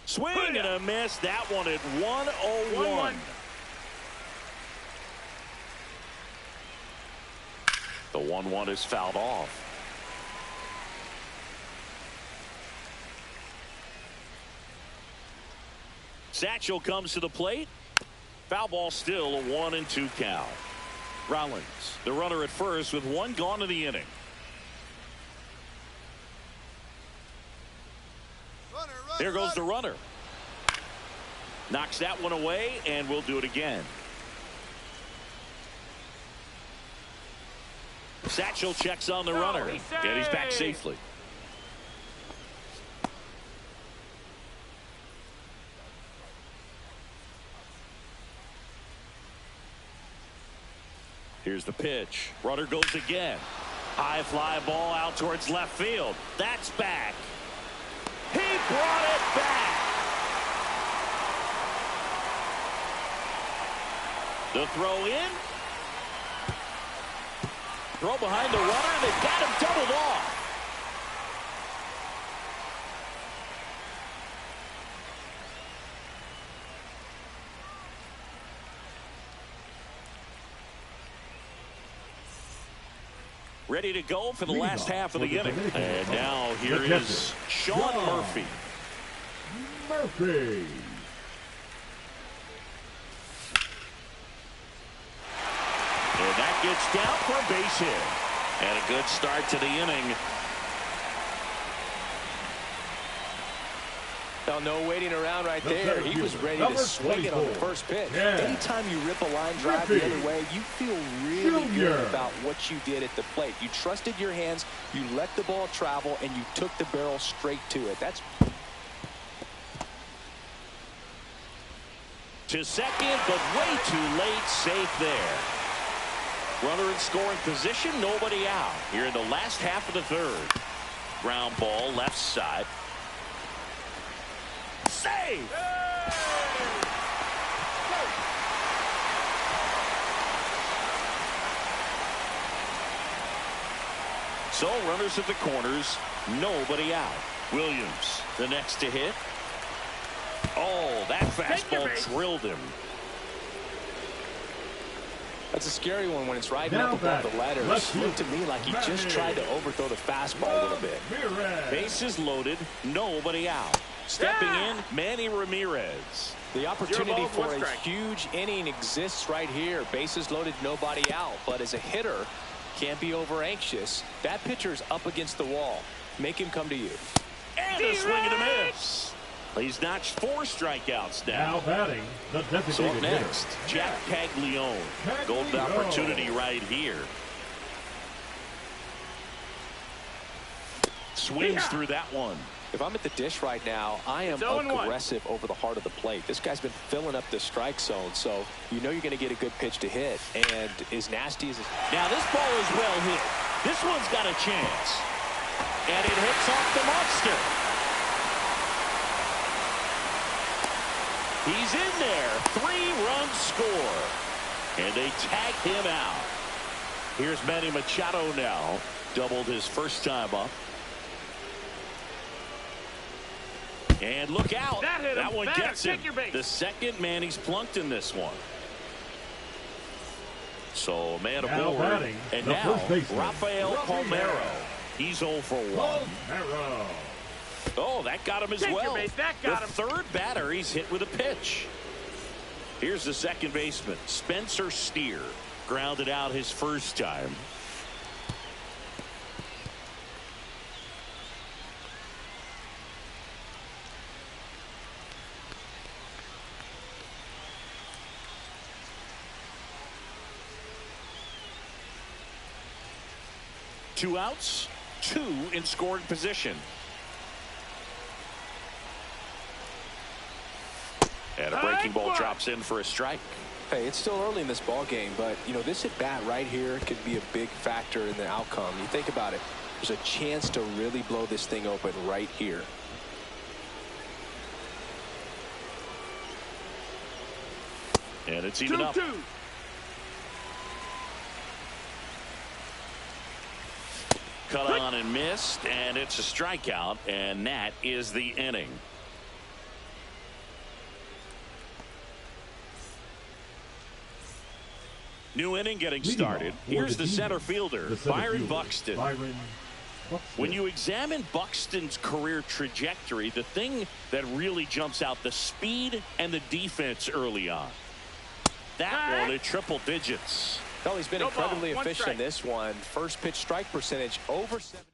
Swing and a miss. That one at 1-0-1. The 1-1 is fouled off. Satchel comes to the plate. Foul ball still, a 1-2 count. Rollins, the runner at first with 1 gone in the inning. There goes the runner. Knocks that one away, and we'll do it again. Satchel checks on the runner, and he's back safely. Here's the pitch. Runner goes again. High fly ball out towards left field. That's back. He brought it back. The throw in. Throw behind the runner. They got him doubled off. Ready to go for the last half of the inning. And now here is Sean Murphy. And that gets down for a base hit. And a good start to the inning. Now, no waiting around right there. He was ready to swing it on the first pitch. Anytime you rip a line drive the other way, you feel really good about what you did at the plate. You trusted your hands, you let the ball travel, and you took the barrel straight to it. to second, but way too late. Safe there. Runner in scoring position, nobody out. Here in the last half of the third. Ground ball, left side. Save! So runners at the corners, nobody out. Williams, the next to hit. Oh, that fastball drilled him. That's a scary one when it's riding up above the letters. It looked to me like he just tried to overthrow the fastball a little bit. Bases loaded, nobody out. Stepping in, Manny Ramirez. The opportunity for a huge inning exists right here. Bases loaded, nobody out. But as a hitter, can't be over anxious. That pitcher's up against the wall. Make him come to you. And a swing and a miss. He's notched 4 strikeouts now. Now batting, the designated So up next, hitter. Jack Caglione. Golden opportunity right here. Swings through that one. If I'm at the dish right now, I am aggressive over the heart of the plate. This guy's been filling up the strike zone, so you know you're going to get a good pitch to hit. And as nasty as... Now this ball is well hit. This one's got a chance. And it hits off the monster. He's in there. 3-run score. And they tag him out. Here's Manny Machado now. Doubled his first time up. And look out. That one gets him. The second Manny's plunked in this one. So man aboard. And now Rafael Palmeiro. He's 0 for 1. Oh, that got him as well. The third batter he's hit with a pitch. Here's the second baseman, Spencer Steer. Grounded out his first time. Two outs, 2 in scoring position. And a breaking ball drops in for a strike. Hey, it's still early in this ball game, but you know this at bat right here could be a big factor in the outcome. You think about it, there's a chance to really blow this thing open right here. And it's even up. 2-2. Cut on and missed, and it's a strikeout, and that is the inning. New inning getting started. Here's the center fielder, Byron Buxton. When you examine Buxton's career trajectory, the thing that really jumps out, the speed and the defense early on. That one at triple digits. Well, he's been incredibly efficient in this one. First pitch strike percentage over 70.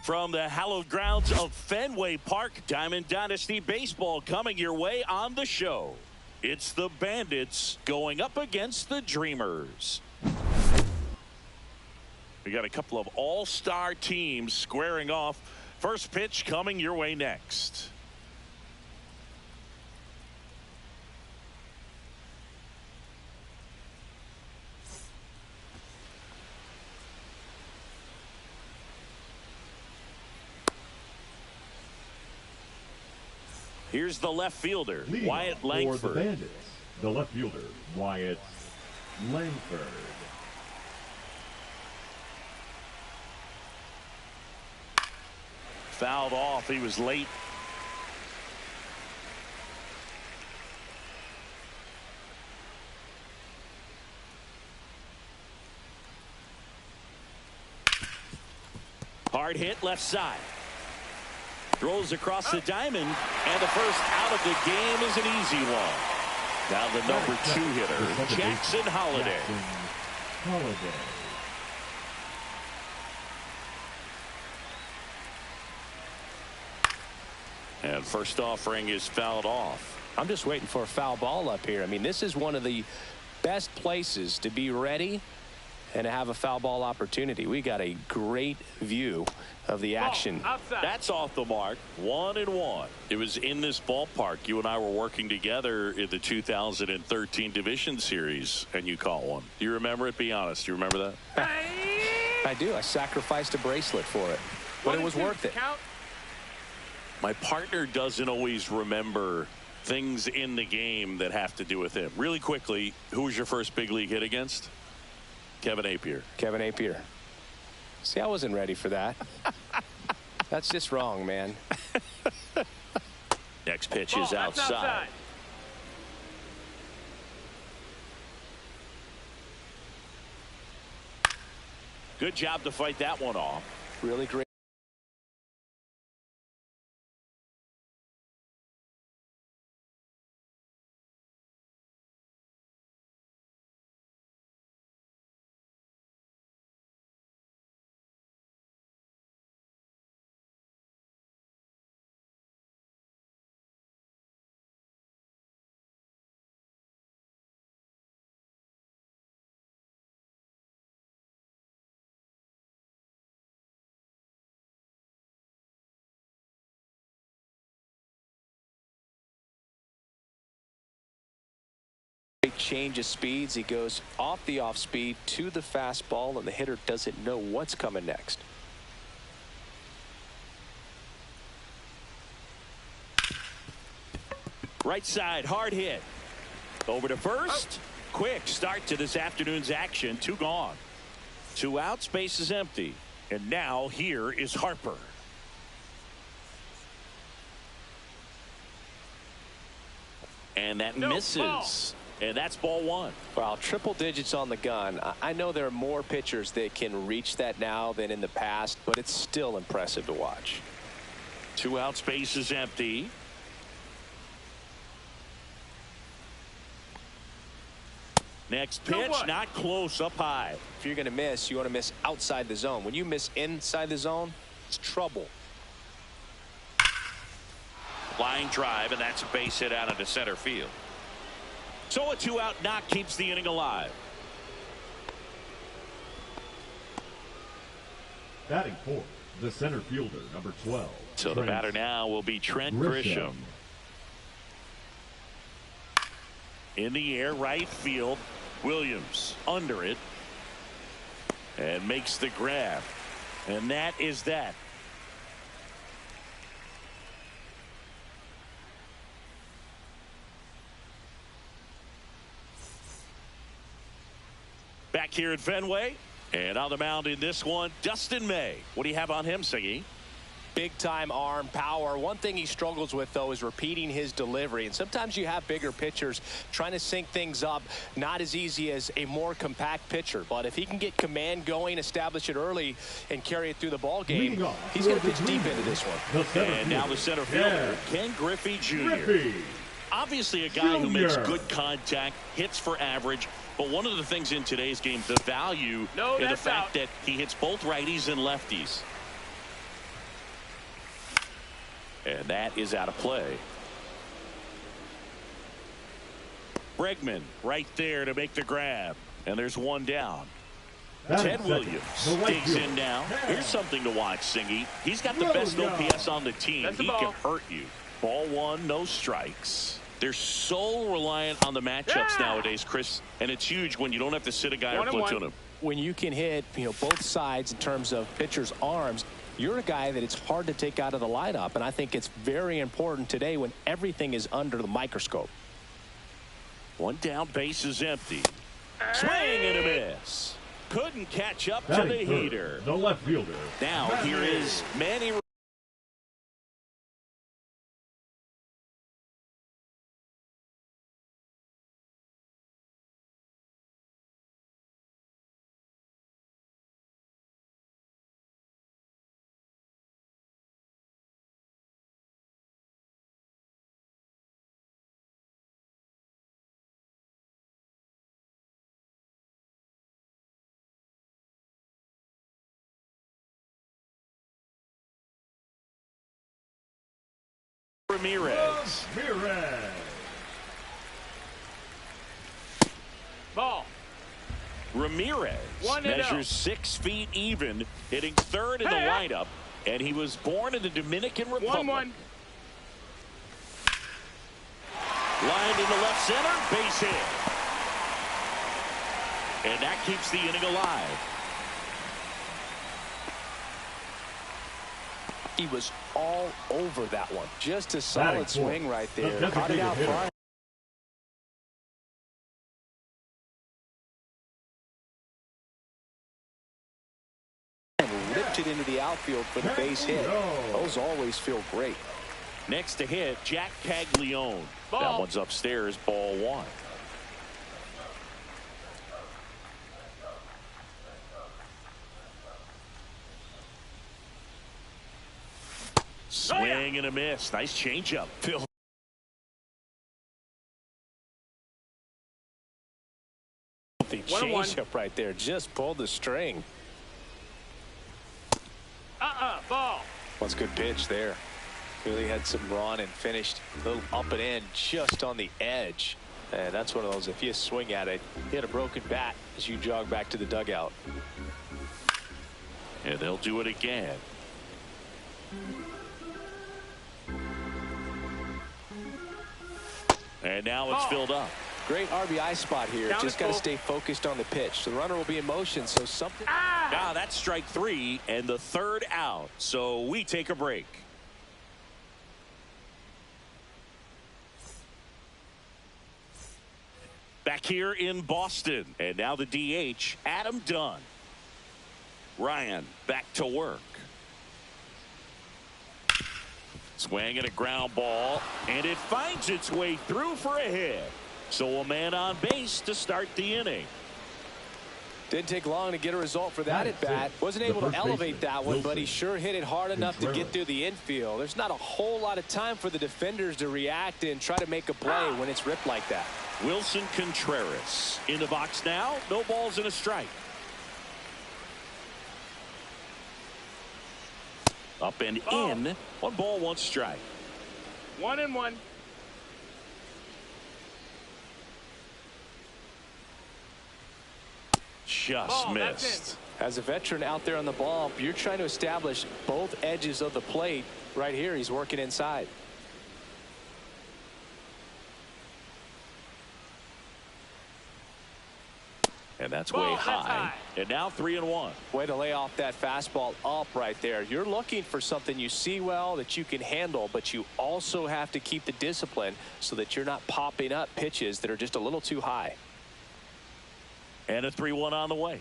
From the hallowed grounds of Fenway Park, Diamond Dynasty Baseball coming your way on the show. It's the Bandits going up against the Dreamers. We got a couple of all-star teams squaring off. First pitch coming your way next. Here's the left fielder, Wyatt Langford. For the Bandits, the left fielder, Wyatt Langford. Fouled off. He was late. Hard hit left side. Throws across the diamond, and the first out of the game is an easy one. Now the number 2 hitter, Jackson Holliday. And first offering is fouled off. I'm just waiting for a foul ball up here. I mean, this is one of the best places to be ready and to have a foul ball opportunity. We got a great view of the action. That's off the mark. 1-1. It was in this ballpark. You and I were working together in the 2013 Division Series, and you caught one. Do you remember it? Be honest. Do you remember that? I do. I sacrificed a bracelet for it, but it was worth it. My partner doesn't always remember things in the game that have to do with him. Really quickly, who was your first big league hit against? Kevin Appier. Kevin Appier. See, I wasn't ready for that. That's just wrong, man. Next pitch is outside. Good job to fight that one off. Really great. Change of speeds. He goes off the off speed to the fastball, and the hitter doesn't know what's coming next. Right side, hard hit. Over to first. Quick start to this afternoon's action. 2 gone. 2 outs, base is empty. And now here is Harper. And that misses. Ball. And that's ball 1. Well, triple digits on the gun. I know there are more pitchers that can reach that now than in the past, but it's still impressive to watch. 2 outs, base is empty. Next pitch, not close, up high. If you're going to miss, you want to miss outside the zone. When you miss inside the zone, it's trouble. Flying drive, and that's a base hit out into center field. So a 2-out knock keeps the inning alive. Batting fourth, the center fielder, number 12. So the batter now will be Trent Grisham. In the air, right field. Williams under it. And makes the grab. And that is that. Back here at Fenway, and on the mound in this one, Dustin May. What do you have on him, Siggy? Big time arm power. One thing he struggles with, though, is repeating his delivery. And sometimes you have bigger pitchers trying to sync things up. Not as easy as a more compact pitcher. But if he can get command going, establish it early, and carry it through the ball game, he's going to pitch deep into this one. And now the center fielder, Ken Griffey Jr. Obviously a guy who makes good contact, hits for average. But one of the things in today's game, the value in the fact that he hits both righties and lefties. And that is out of play. Bregman right there to make the grab. And there's one down. Ted Williams digs in now. Here's something to watch, Singy. He's got the best OPS on the team. He can hurt you. Ball 1, no strikes. They're so reliant on the matchups nowadays, Chris, and it's huge when you don't have to sit a guy or platoon him. When you can hit, both sides in terms of pitchers' arms, you're a guy that it's hard to take out of the lineup, and I think it's very important today when everything is under the microscope. One down, base is empty. Swing and a miss. Couldn't catch up to the heater. The left fielder. Now here is Manny. Ramirez. Ball. Ramirez measures 6 feet even, hitting third in the lineup, and he was born in the Dominican Republic. 1-1. Lined in the left center, base hit. And that keeps the inning alive. He was all over that one. Just a solid swing right there. Caught it out front. And ripped it into the outfield for the base hit. Those always feel great. Next to hit, Jack Caglione. That one's upstairs, ball 1. Swing and a miss. Nice changeup. Phil. The changeup right there just pulled the string. Ball. That's a good pitch there. Really had some run and finished a little up and in just on the edge. And that's one of those, if you swing at it, you hit a broken bat as you jog back to the dugout. And they'll do it again. And now it's filled up. Great RBI spot here. Just got to stay focused on the pitch. The runner will be in motion, so something. Now that's strike 3 and the third out. So we take a break. Back here in Boston. And now the DH, Adam Dunn. Ryan back to work. Swing and a ground ball. And it finds its way through for a hit. So a man on base to start the inning. Didn't take long to get a result for that at bat. Wasn't able to elevate that one, but he sure hit it hard enough to get through the infield. There's not a whole lot of time for the defenders to react and try to make a play when it's ripped like that. Wilson Contreras in the box now. No balls and a strike. Up and in. 1 ball, 1 strike. 1-1. Just missed. As a veteran out there on the ball, you're trying to establish both edges of the plate. Right here, he's working inside. And that's way high. And now 3-1. Way to lay off that fastball up right there. You're looking for something you see well that you can handle, but you also have to keep the discipline so that you're not popping up pitches that are just a little too high. And a 3-1 on the way.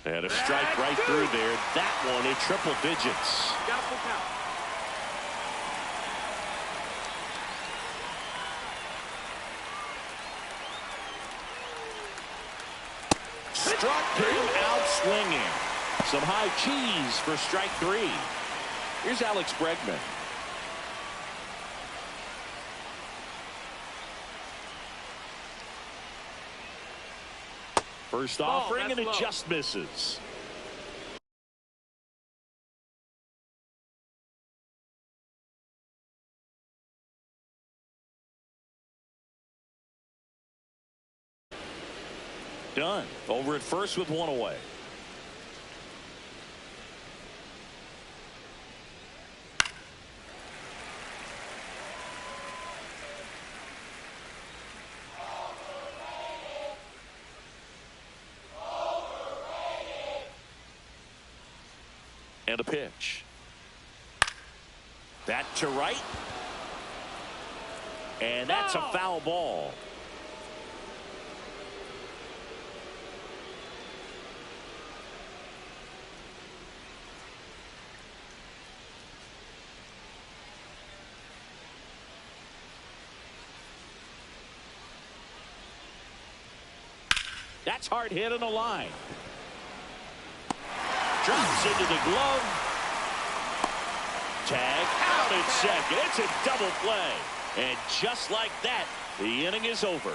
And a strike right through there. That one in triple digits. Got a full count. Struck him out swinging. Some high cheese for strike 3. Here's Alex Bregman. First offering, and it just misses. Done. Over at first with 1 away. And a pitch. That to right. And that's a foul ball. That's hard hit on the line. Drops into the glove. Tag out at second. It's a double play. And just like that, the inning is over.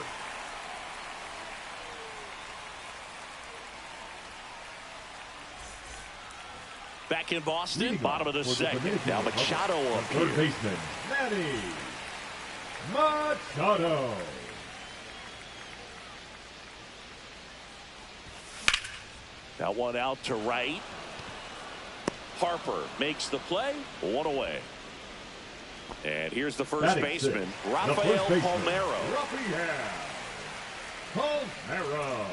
Back in Boston, bottom of the second. Now Machado up here. Third baseman, Manny Machado. That one out to right. Harper makes the play. 1 away. And here's the first baseman, Rafael Palmeiro. Palmeiro.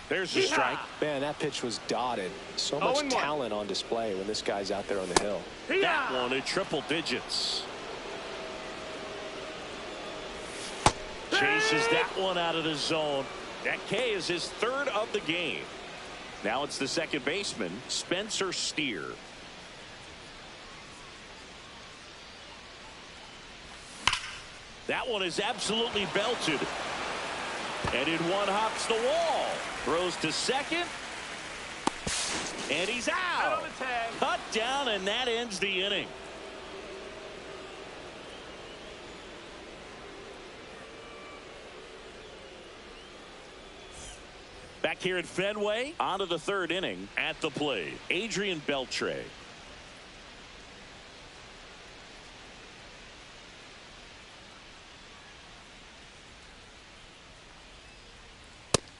There's the strike. Man, that pitch was dotted. So much talent on display when this guy's out there on the hill. That one in triple digits. Chases that one out of the zone. That K is his 3rd of the game. Now it's the second baseman, Spencer Steer. That one is absolutely belted. And in one hops the wall. Throws to second. And he's Right out. on the tag. Cut down, and that ends the inning. Back here at Fenway, on to the third inning. At the plate, Adrian Beltre.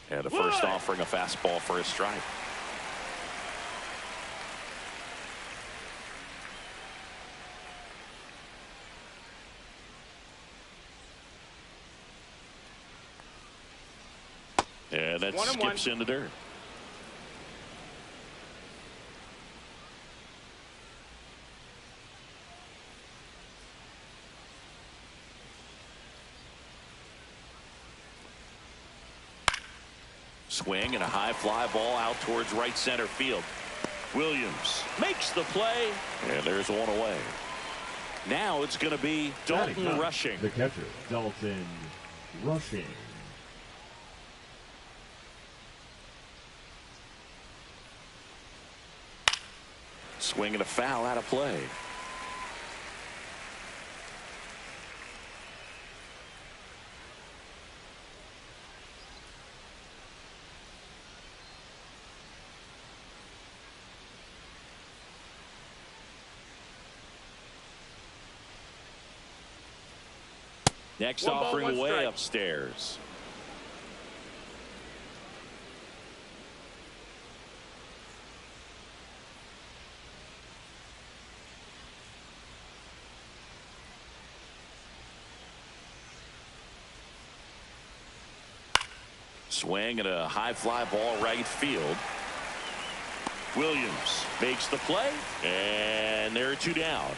And the first offering a fastball for a strike. And that skips into dirt. Swing and a high fly ball out towards right center field. Williams makes the play, and there's one away. Now it's going to be Dalton Rushing. The catcher, Dalton Rushing. Swing and a foul out of play. Next offering away upstairs. Swing and a high fly ball right field. Williams makes the play, and there are two down.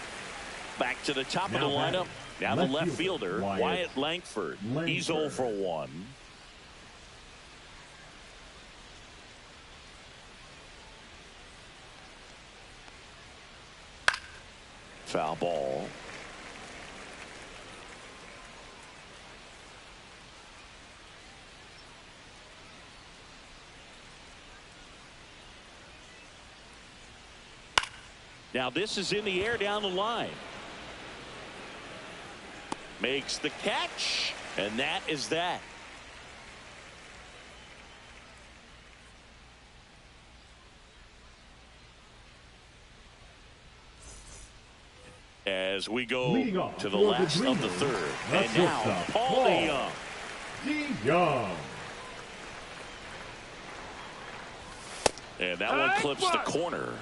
Back to the top of the lineup. Now the left fielder, Wyatt Langford. He's 0 for 1. Foul ball. Now this is in the air down the line. Makes the catch, and that is that. As we go to the last of the third. And now Paul DeYoung. DeYoung. And that one clips the corner.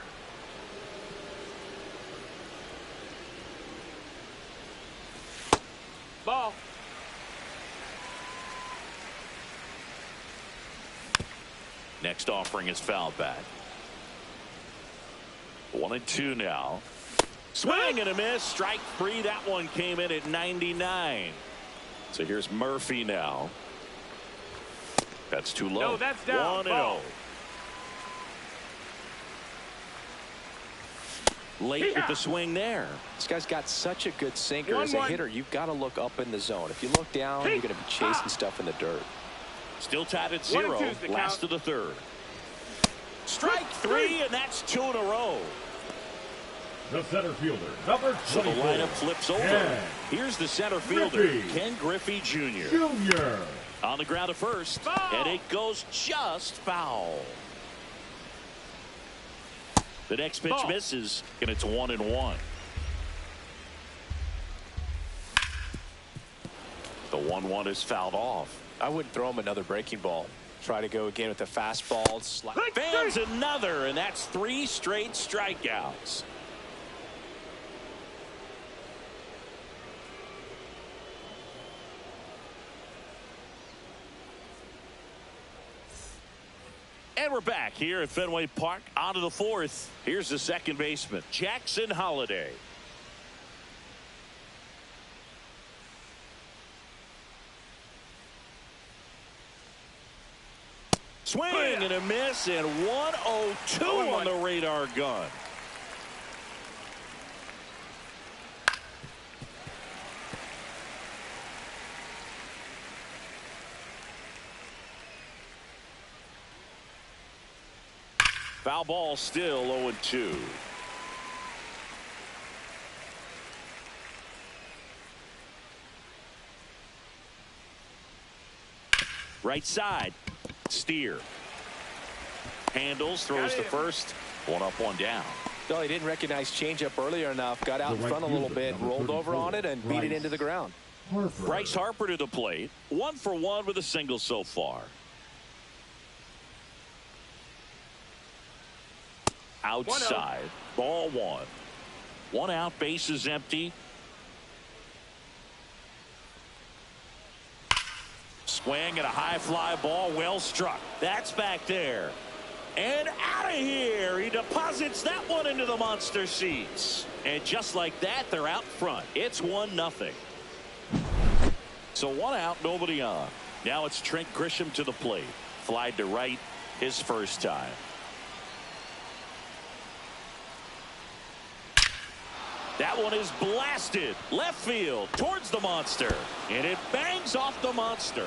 Ball. Next offering is fouled back. 1-2 now. Swing and a miss. Strike three. That one came in at 99. So here's Murphy now. That's too low. No, that's down. 1-0. Late with the swing there. This guy's got such a good sinker. As a hitter, you've got to look up in the zone. If you look down, you're going to be chasing stuff in the dirt. Still tied at 0. Last of the third. Strike three, and that's 2 in a row. The center fielder, number 24. So the lineup flips over. Ken Here's the center fielder, Ken Griffey Jr. On the ground at first, and it goes just foul. The next pitch misses, and it's 1-1. The 1-1 is fouled off. I wouldn't throw him another breaking ball. Try to go again with the fastball. Fans another, and that's 3 straight strikeouts. And we're back here at Fenway Park. On to the fourth. Here's the second baseman, Jackson Holliday. Swing and a miss, and 102 on the radar gun. Foul ball, still 0-2. Right side. Steer. Handles, throws to first. One up, one down. No, he didn't recognize changeup earlier enough. Got out in front a little bit, rolled over on it, and beat it into the ground. Bryce Harper to the plate. 1 for 1 with a single so far. Outside. Ball 1. 1 out, base is empty. Swing and a high fly ball, well struck. That's back there. And out of here. He deposits that one into the monster seats. And just like that, they're out front. It's 1-0. So 1 out, nobody on. Now it's Trent Grisham to the plate. Flied to right his first time. That one is blasted left field towards the monster, and it bangs off the monster.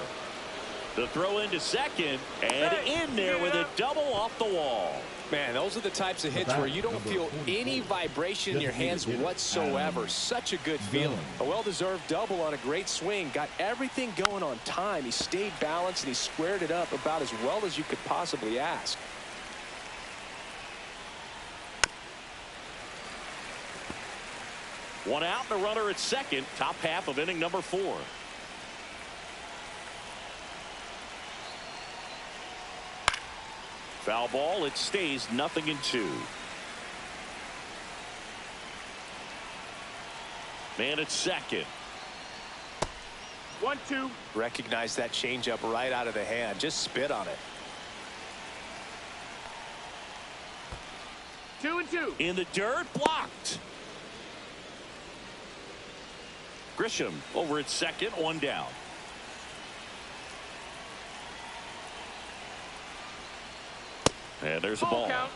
The throw into second, and in there with a double off the wall. Man, those are the types of hits where you don't feel any vibration in your hands whatsoever. Such a good feeling. A well-deserved double on a great swing. Got everything going on time. He stayed balanced, and he squared it up about as well as you could possibly ask. One out and a runner at second. Top half of inning number 4. Foul ball. It stays 0-2. Man at second. 1-2. Recognize that changeup right out of the hand. Just spit on it. 2-2. In the dirt, blocked. Grisham over at second, 1 down. And there's a ball. Count.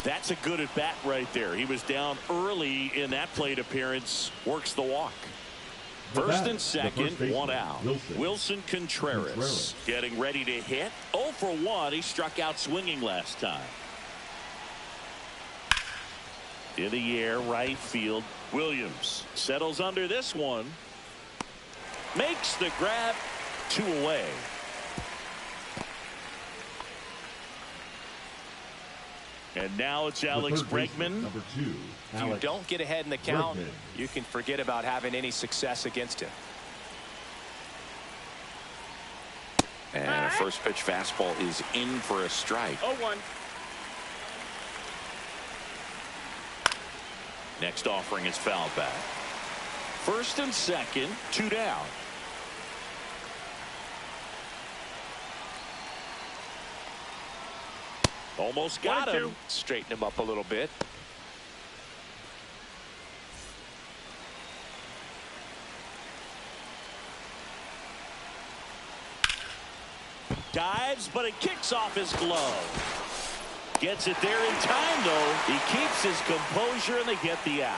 That's a good at bat right there. He was down early in that plate appearance. Works the walk. First and second, 1 out. Wilson Contreras getting ready to hit. 0 for 1. He struck out swinging last time. In the air, right field. Williams settles under this one. Makes the grab. 2 away. And now it's Alex Bregman. Number 2. If you don't get ahead in the count, you can forget about having any success against him. And a first pitch fastball is in for a strike. 0-1. Next offering is fouled back. First and second, 2 down. Almost got him. Straighten him up a little bit. Dives, but it kicks off his glove. Gets it there in time, though. He keeps his composure, and they get the out.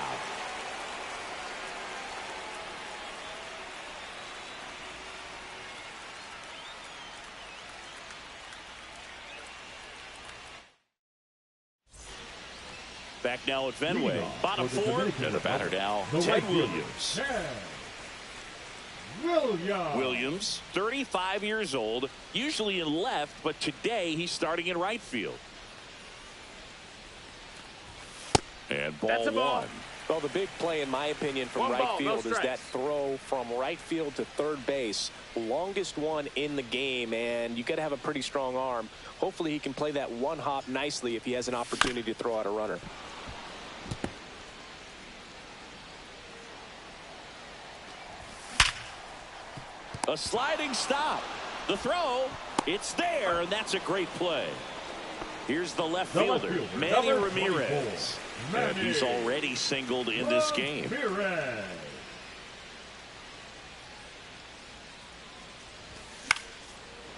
Back now at Fenway. Bottom 4, and the batter now, Ted Williams. Williams, 35 years old, usually in left, but today he's starting in right field. And ball 1. Well, the big play, in my opinion, from right field is that throw from right field to third base. Longest one in the game, and you got to have a pretty strong arm. Hopefully he can play that one hop nicely if he has an opportunity to throw out a runner. A sliding stop. The throw, it's there, and that's a great play. Here's the left fielder, Manny Ramirez. And he's already singled in this game.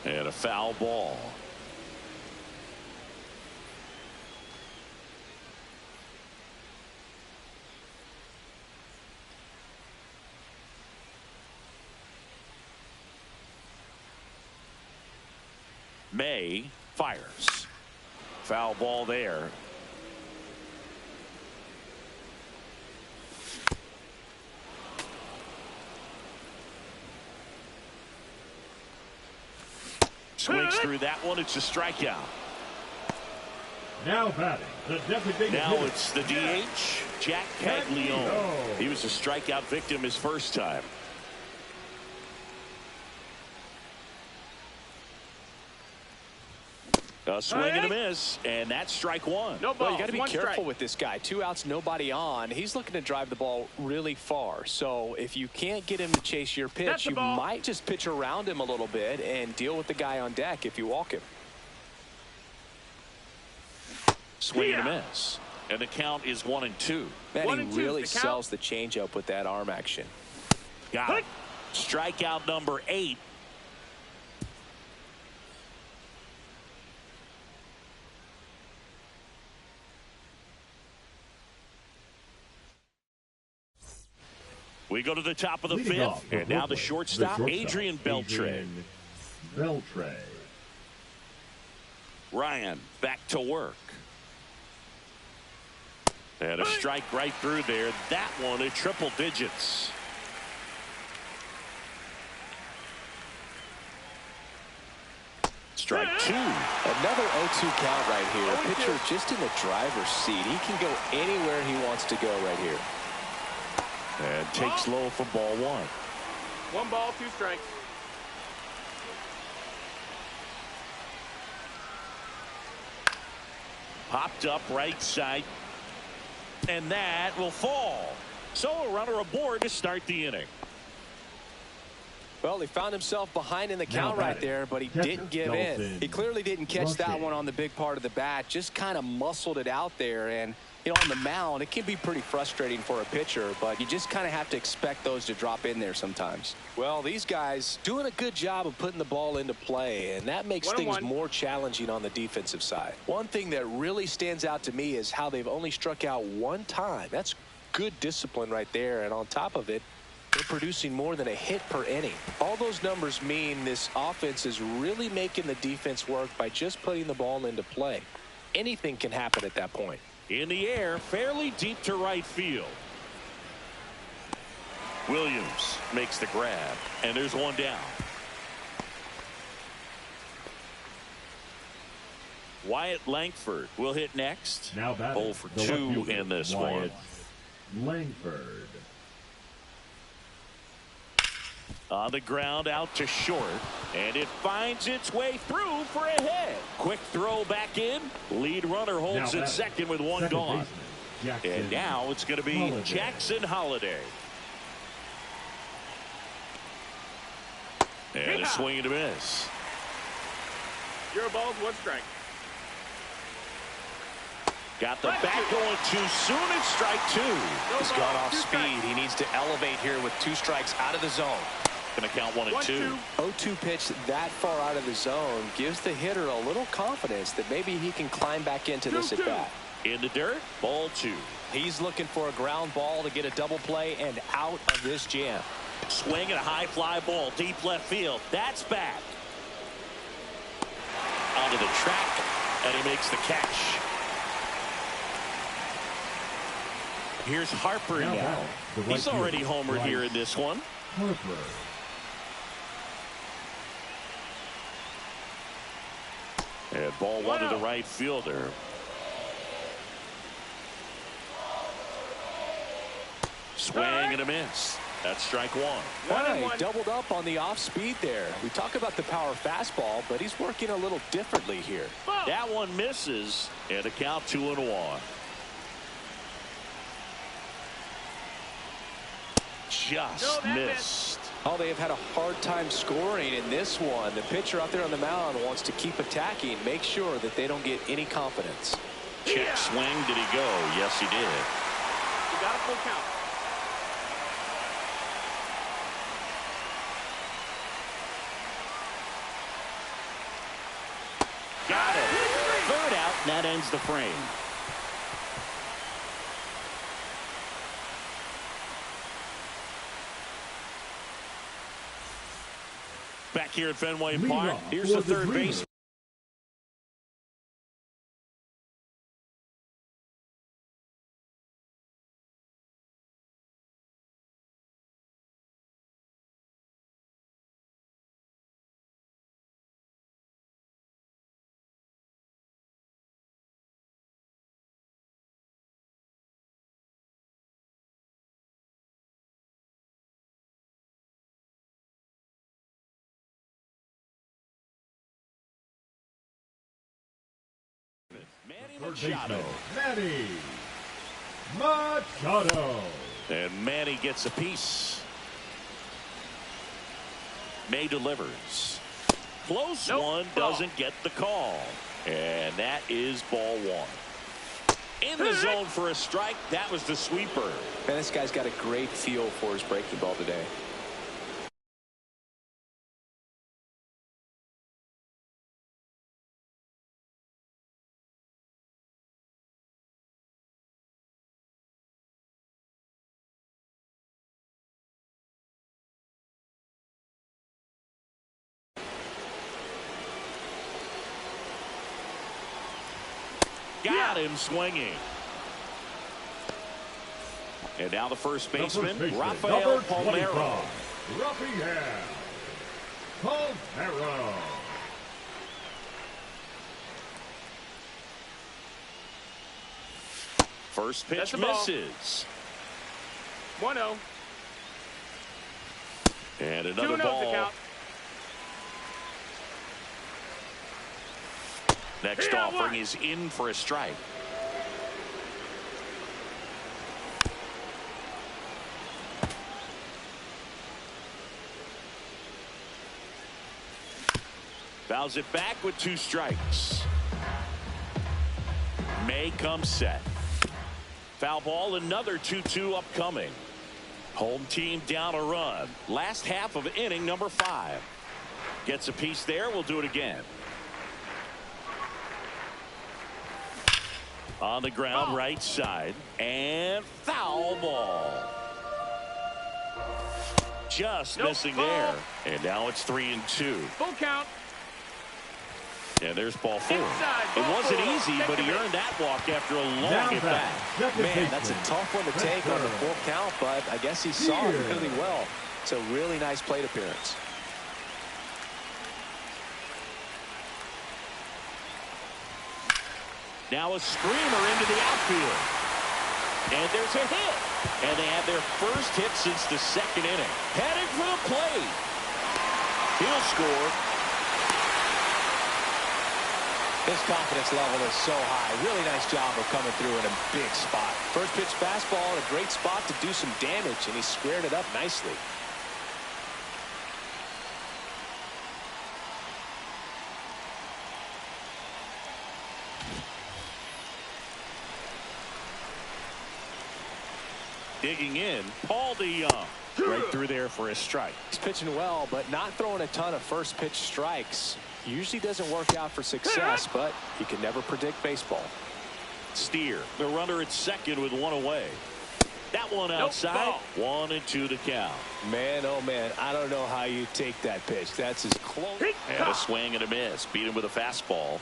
And a foul ball. May fires. Foul ball there. Swings through that one. It's a strikeout. Now batting, the designated Now hitter. it's the DH, Jack Caglione. He was a strikeout victim his first time. A swing and a miss, and that's strike one. No ball. Well, you got to be careful strike. with this guy. 2 outs, nobody on. He's looking to drive the ball really far. So if you can't get him to chase your pitch, you might just pitch around him a little bit and deal with the guy on deck if you walk him. Swing and a miss, and the count is 1-2. Man, he really sells the changeup with that arm action. Got it. Strikeout number 8. We go to the top of the Leading fifth, off for and now the Brooklyn, shortstop, Adrian Beltre. Beltre. Ryan back to work. And a strike right through there. That one at triple digits. Strike 2. Another 0-2 count right here. Pitcher just in the driver's seat. He can go anywhere he wants to go right here. And takes low for ball 1. 1 ball, 2 strikes. Popped up right side. And that will fall. So a runner aboard to start the inning. Well, he found himself behind in the count right there, but he didn't give in. He clearly didn't catch that one on the big part of the bat. Just kind of muscled it out there. And, you know, on the mound, it can be pretty frustrating for a pitcher, but you just kind of have to expect those to drop in there sometimes. Well, these guys doing a good job of putting the ball into play, and that makes things more challenging on the defensive side. One thing that really stands out to me is how they've only struck out 1 time. That's good discipline right there, and on top of it, they're producing more than a hit per inning. All those numbers mean this offense is really making the defense work by just putting the ball into play. Anything can happen at that point. In the air, fairly deep to right field. Williams makes the grab, and there's one down. Wyatt Langford will hit next. Now batting, 0 for the 2 left fielder, in this Wyatt one. Langford. On the ground out to short, and it finds its way through for a hit. Quick throw back in. Lead runner holds Now at second with 1 gone. And now it's going to be Jackson Holliday. And a swing and a miss. 0 balls, 1 strike. Got the bat going too soon. It's strike 2. He's gone off speed. He needs to elevate here with 2 strikes out of the zone. Going to count 1 and 2. 0-2 pitch that far out of the zone gives the hitter a little confidence that maybe he can climb back into this at bat. In the dirt, ball 2. He's looking for a ground ball to get a double play and out of this jam. Swing and a high fly ball deep left field. That's back. Onto the track, and he makes the catch. Here's Harper now. He's already homered here in this one. Harper. And ball 1 to the right fielder. Swing and a miss. That's strike 1. He doubled up on the off speed there. We talk about the power fastball, but he's working a little differently here. That one misses, and a count 2-1. Just missed. Oh, they have had a hard time scoring in this one. The pitcher out there on the mound wants to keep attacking, make sure that they don't get any confidence. Check swing. Did he go? Yes, he did. You got a full count. Got it. 3rd out, and that ends the frame. Back here at Fenway Park, here's the third base. Machado. Manny Machado. And Manny gets a piece. May delivers. Close one, doesn't get the call. And that is ball one. In the zone for a strike. That was the sweeper. Man, this guy's got a great feel for his breaking ball today. Got him swinging. And now the first baseman, Rafael Palmeiro. Rafael Palmeiro. First pitch misses. 1-0. And another 2-0 ball. the count. Next offering is in for a strike. Fouls it back with 2 strikes. May comes set. Foul ball, another 2-2 upcoming. Home team down a run. Last half of inning number 5. Gets a piece there. We'll do it again. On the ground, right side, and foul ball. Just missing there. And now it's 3-2. Full count. And there's ball 4. It Ball wasn't 4. easy, but he earned that walk after a long at bat. Man, that's a tough one to take on the full count, but I guess he saw it really well. It's a really nice plate appearance. Now a screamer into the outfield. And there's a hit. And they have their first hit since the 2nd inning. Headed for the plate. He'll score. His confidence level is so high. Really nice job of coming through in a big spot. First pitch fastball in a great spot to do some damage, and he squared it up nicely. Digging in, Paul DeYoung. Right through there for a strike. He's pitching well, but not throwing a ton of first pitch strikes. Usually doesn't work out for success, but you can never predict baseball. Steer, the runner at second with 1 away. That one outside. 1-2 to count. Man, oh man, I don't know how you take that pitch. That's as close. And a swing and a miss. Beat him with a fastball.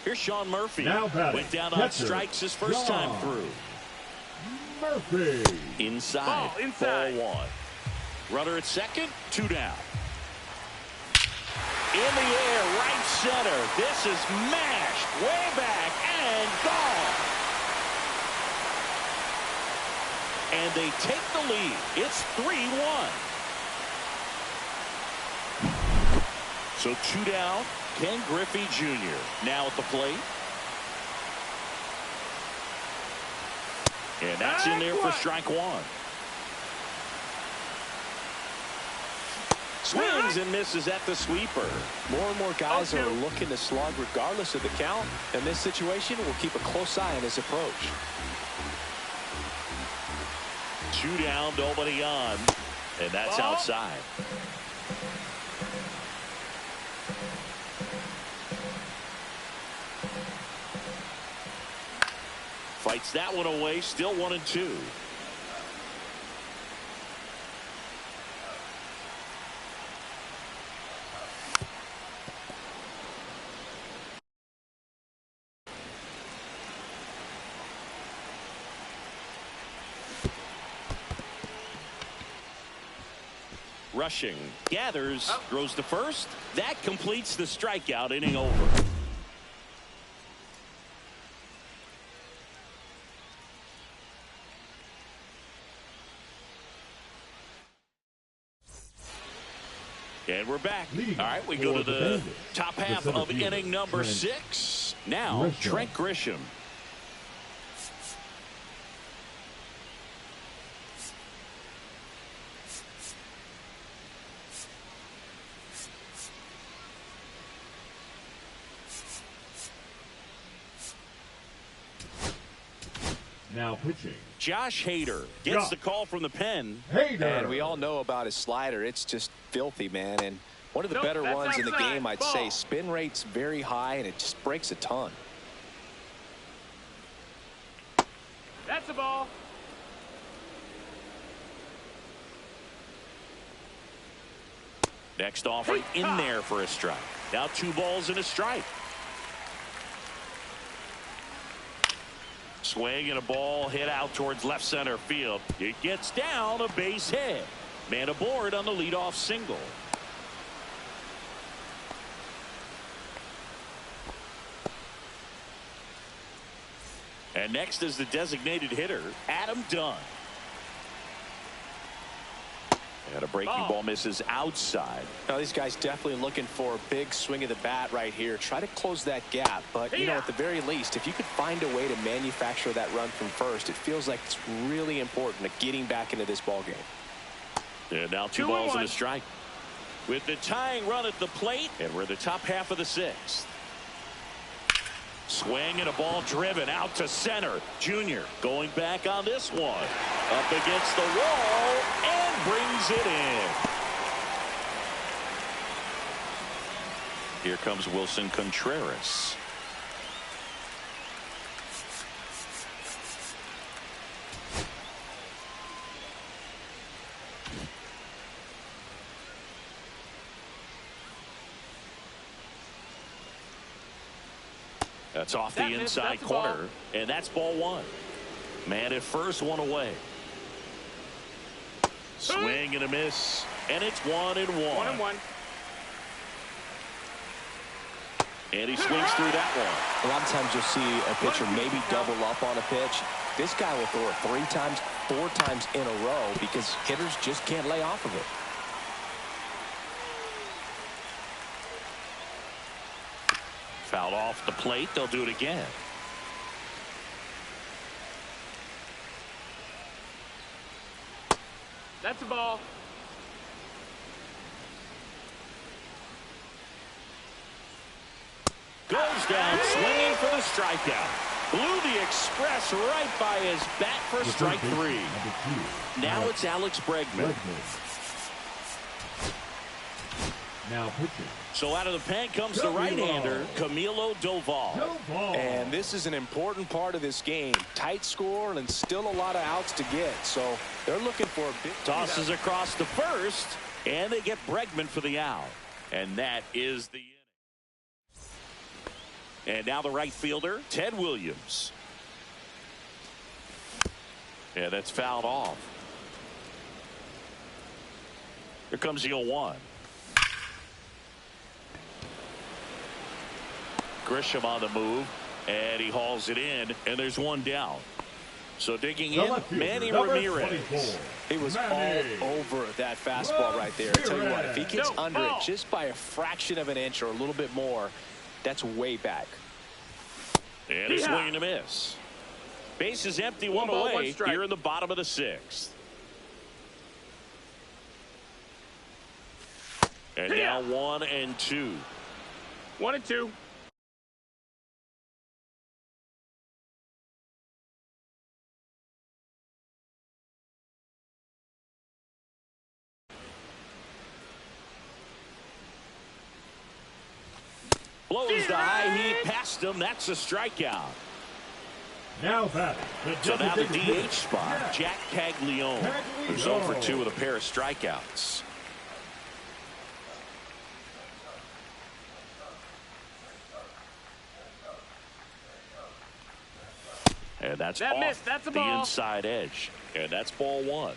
Here's Sean Murphy. Now batting, went down on catcher, strikes his first time through. Murphy. Inside. Ball 1. Runner at second. 2 down. In the air, right center. This is mashed way back and gone. And they take the lead. It's 3-1. So 2 down. Ken Griffey Jr. now at the plate. And that's in there for strike 1. Swings and misses at the sweeper. More and more guys are looking to slug regardless of the count. In this situation, we'll keep a close eye on his approach. 2 down, nobody on. And that's outside. Fights that one away, still 1-2. Rushing, gathers, throws to first. That completes the strikeout, inning over. And we're back. All right, we go to the top half of inning number 6. Now, Trent Grisham. Now pitching. Josh Hader gets the call from the pen. And we all know about his slider. It's just filthy, man. And one of the better ones in the game, I'd say. Spin rate's very high, and it just breaks a ton. That's a ball. Next offering in there for a strike. Now 2 balls and a strike. Swing and a ball hit out towards left center field. It gets down, a base hit. Man aboard on the leadoff single. And next is the designated hitter, Adam Dunn. And a breaking ball misses outside. Now these guys definitely looking for a big swing of the bat right here. Try to close that gap. But, you know, at the very least, if you could find a way to manufacture that run from first, it feels like it's really important to getting back into this ball game. And now 2 balls and a strike. With the tying run at the plate, and we're in the top half of the 6th. Swing and a ball driven out to center. Junior going back on this one. Up against the wall and brings it in. Here comes Wilson Contreras. That's off the inside corner, and that's ball 1. Man at first, 1 away. Swing and a miss, and it's 1-1. 1-1. And he swings through that one. A lot of times you'll see a pitcher maybe double up on a pitch. This guy will throw it 3 times, 4 times in a row because hitters just can't lay off of it. Fouled off the plate. They'll do it again. That's a ball. Goes down swinging for the strikeout. Blew the express right by his bat for strike 3. Now it's Alex Bregman. Now pitching. So out of the pen comes the right-hander, Camilo Doval. And this is an important part of this game. Tight score and still a lot of outs to get. So they're looking for a big tosses across the first, and they get Bregman for the out. And that is the inning. And now the right fielder, Ted Williams. Yeah, that's fouled off. Here comes the 0-1. Grisham on the move, and he hauls it in, and there's 1 down. So digging in, Manny Ramirez. He was all over that fastball right there. I tell you what, if he gets under it just by a fraction of an inch or a little bit more, that's way back. And a swing and a miss. Base is empty, 1 away here in the bottom of the 6th. And now 1-2. 1-2. Blows the high heat past him. That's a strikeout. Now batting. So now the DH spot, Jack Caglione, who's 0 for 2 with a pair of strikeouts. And that's off the inside edge. And that's ball 1.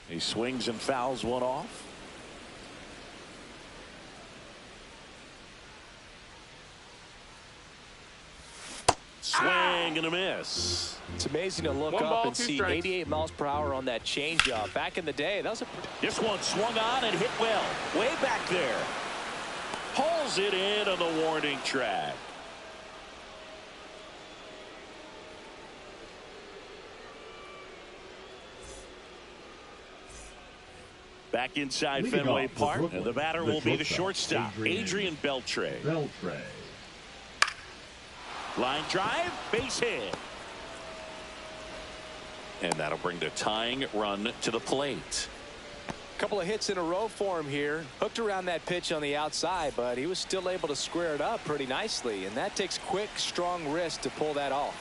He swings and fouls one off. Swing and a miss. It's amazing to look up and see 88 miles per hour on that changeup. Back in the day, that was a... This one swung on and hit well. Way back there. Holds Hauls it in on the warning track. Back inside Fenway Park, and the batter will be the shortstop, Adrian Beltre. Line drive, base hit. And that'll bring the tying run to the plate. A couple of hits in a row for him here. Hooked around that pitch on the outside, but he was still able to square it up pretty nicely. And that takes quick, strong wrist to pull that off.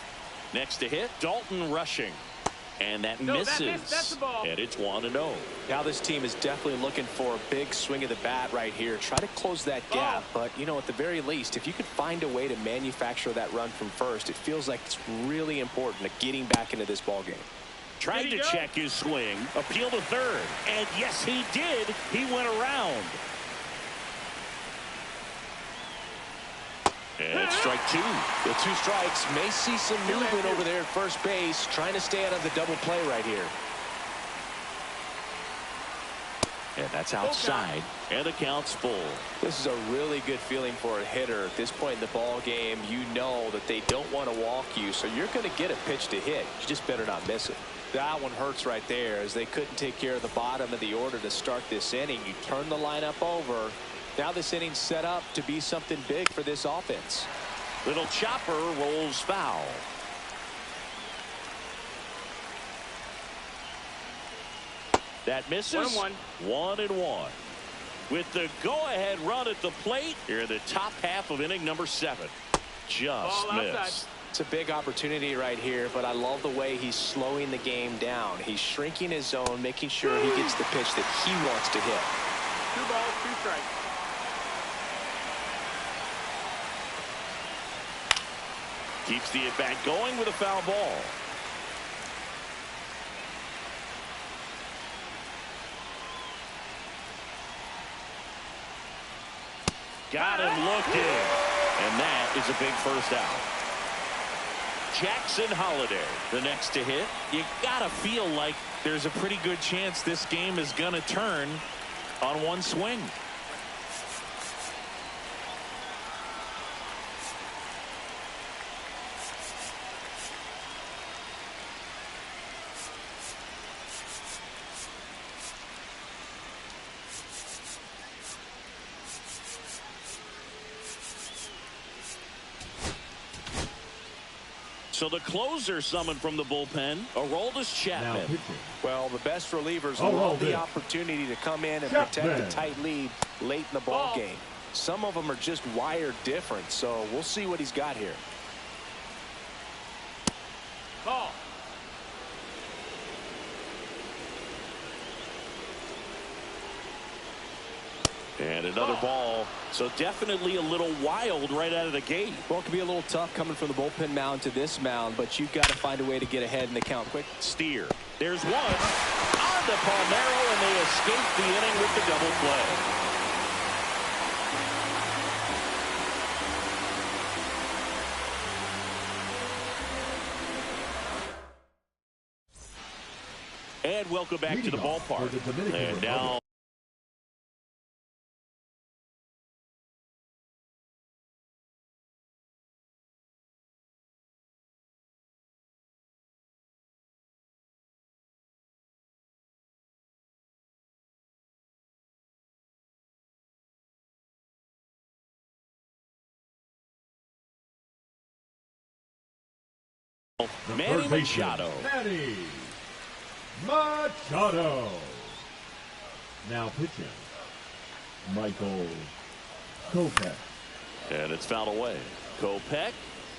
Next to hit, Dalton Rushing. And that misses. That's the ball. And it's 1-0. Now this team is definitely looking for a big swing of the bat right here. Try to close that gap. But, you know, at the very least, if you could find a way to manufacture that run from first, it feels like it's really important to getting back into this ball game. Tried to check his swing. Appeal to third. And yes, he did. He went around. And strike two. The 2 strikes. May see some movement over there at first base, trying to stay out of the double play right here. And that's outside. And the count's full. This is a really good feeling for a hitter at this point in the ball game. You know that they don't want to walk you, so you're going to get a pitch to hit. You just better not miss it. That one hurts right there, as they couldn't take care of the bottom of the order to start this inning. You turn the lineup over. Now this inning's set up to be something big for this offense. Little chopper rolls foul. That misses. 1-1. With the go-ahead run at the plate here in the top half of inning number 7. Just missed. It's a big opportunity right here, but I love the way he's slowing the game down. He's shrinking his zone, making sure he gets the pitch that he wants to hit. 2 balls, 2 strikes. Keeps the at-bat going with a foul ball. Got him looking. And that is a big first out. Jackson Holliday, the next to hit. You gotta feel like there's a pretty good chance this game is gonna turn on one swing. So the closer summoned from the bullpen, Aroldis Chapman. Well, the best relievers love the opportunity to come in and protect a tight lead late in the ball game. Some of them are just wired different, so we'll see what he's got here. Ball. And another ball. So definitely a little wild right out of the gate. Well, it can be a little tough coming from the bullpen mound to this mound, but you've got to find a way to get ahead in the count quick. Steer. There's one on to Palmeiro, and they escape the inning with the double play. And welcome back to the ballpark. And now Manny Machado. Manny Machado. Now pitching, Michael Kopech. And it's fouled away. Kopech,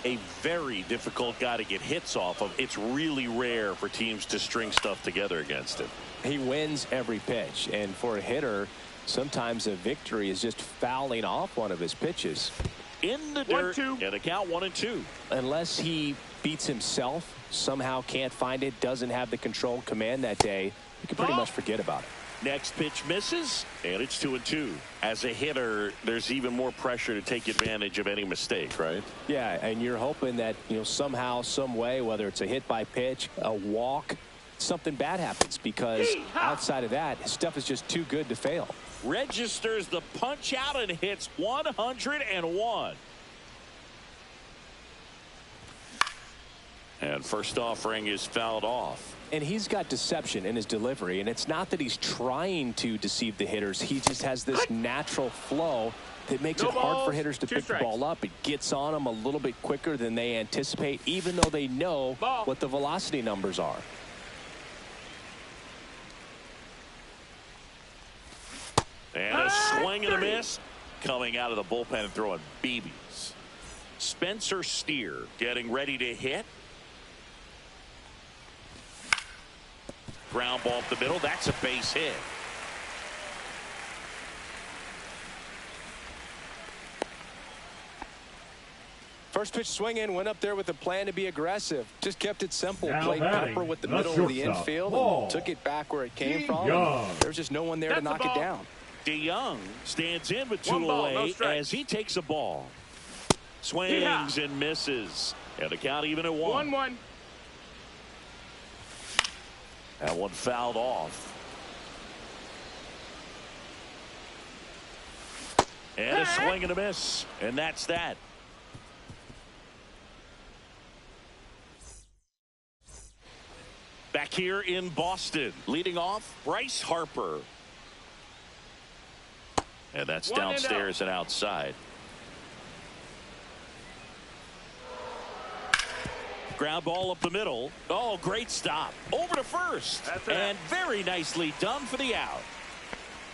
a very difficult guy to get hits off of. It's really rare for teams to string stuff together against him. He wins every pitch, and for a hitter, sometimes a victory is just fouling off one of his pitches. In the dirt, and the count 1-2. Unless he beats himself, somehow can't find it, doesn't have the control command that day, you can pretty much forget about it. Next pitch misses, and it's 2-2. As a hitter, there's even more pressure to take advantage of any mistake, right? Yeah, and you're hoping that, you know, somehow, some way, whether it's a hit by pitch, a walk, something bad happens, because outside of that, stuff is just too good to fail. registers the punch out and hits 101. And first offering is fouled off. And he's got deception in his delivery, and it's not that he's trying to deceive the hitters. He just has this natural flow that makes it hard for hitters to pick the ball up. It gets on them a little bit quicker than they anticipate, even though they know what the velocity numbers are. And a swing and a miss coming out of the bullpen and throwing BBs. Spencer Steer getting ready to hit. Ground ball up the middle. That's a base hit. First pitch swing in, went up there with a plan to be aggressive. Just kept it simple. Now Played proper with the middle of the infield and took it back where it came from. There's just no one there to knock it down. DeYoung stands in with two away as he takes a ball. Swings and misses. And the count even at 1-1. That one fouled off. And a swing and a miss. And that's that. Back here in Boston, leading off, Bryce Harper. And that's downstairs and outside. Ground ball up the middle. Oh, great stop. Over to first. And very nicely done for the out.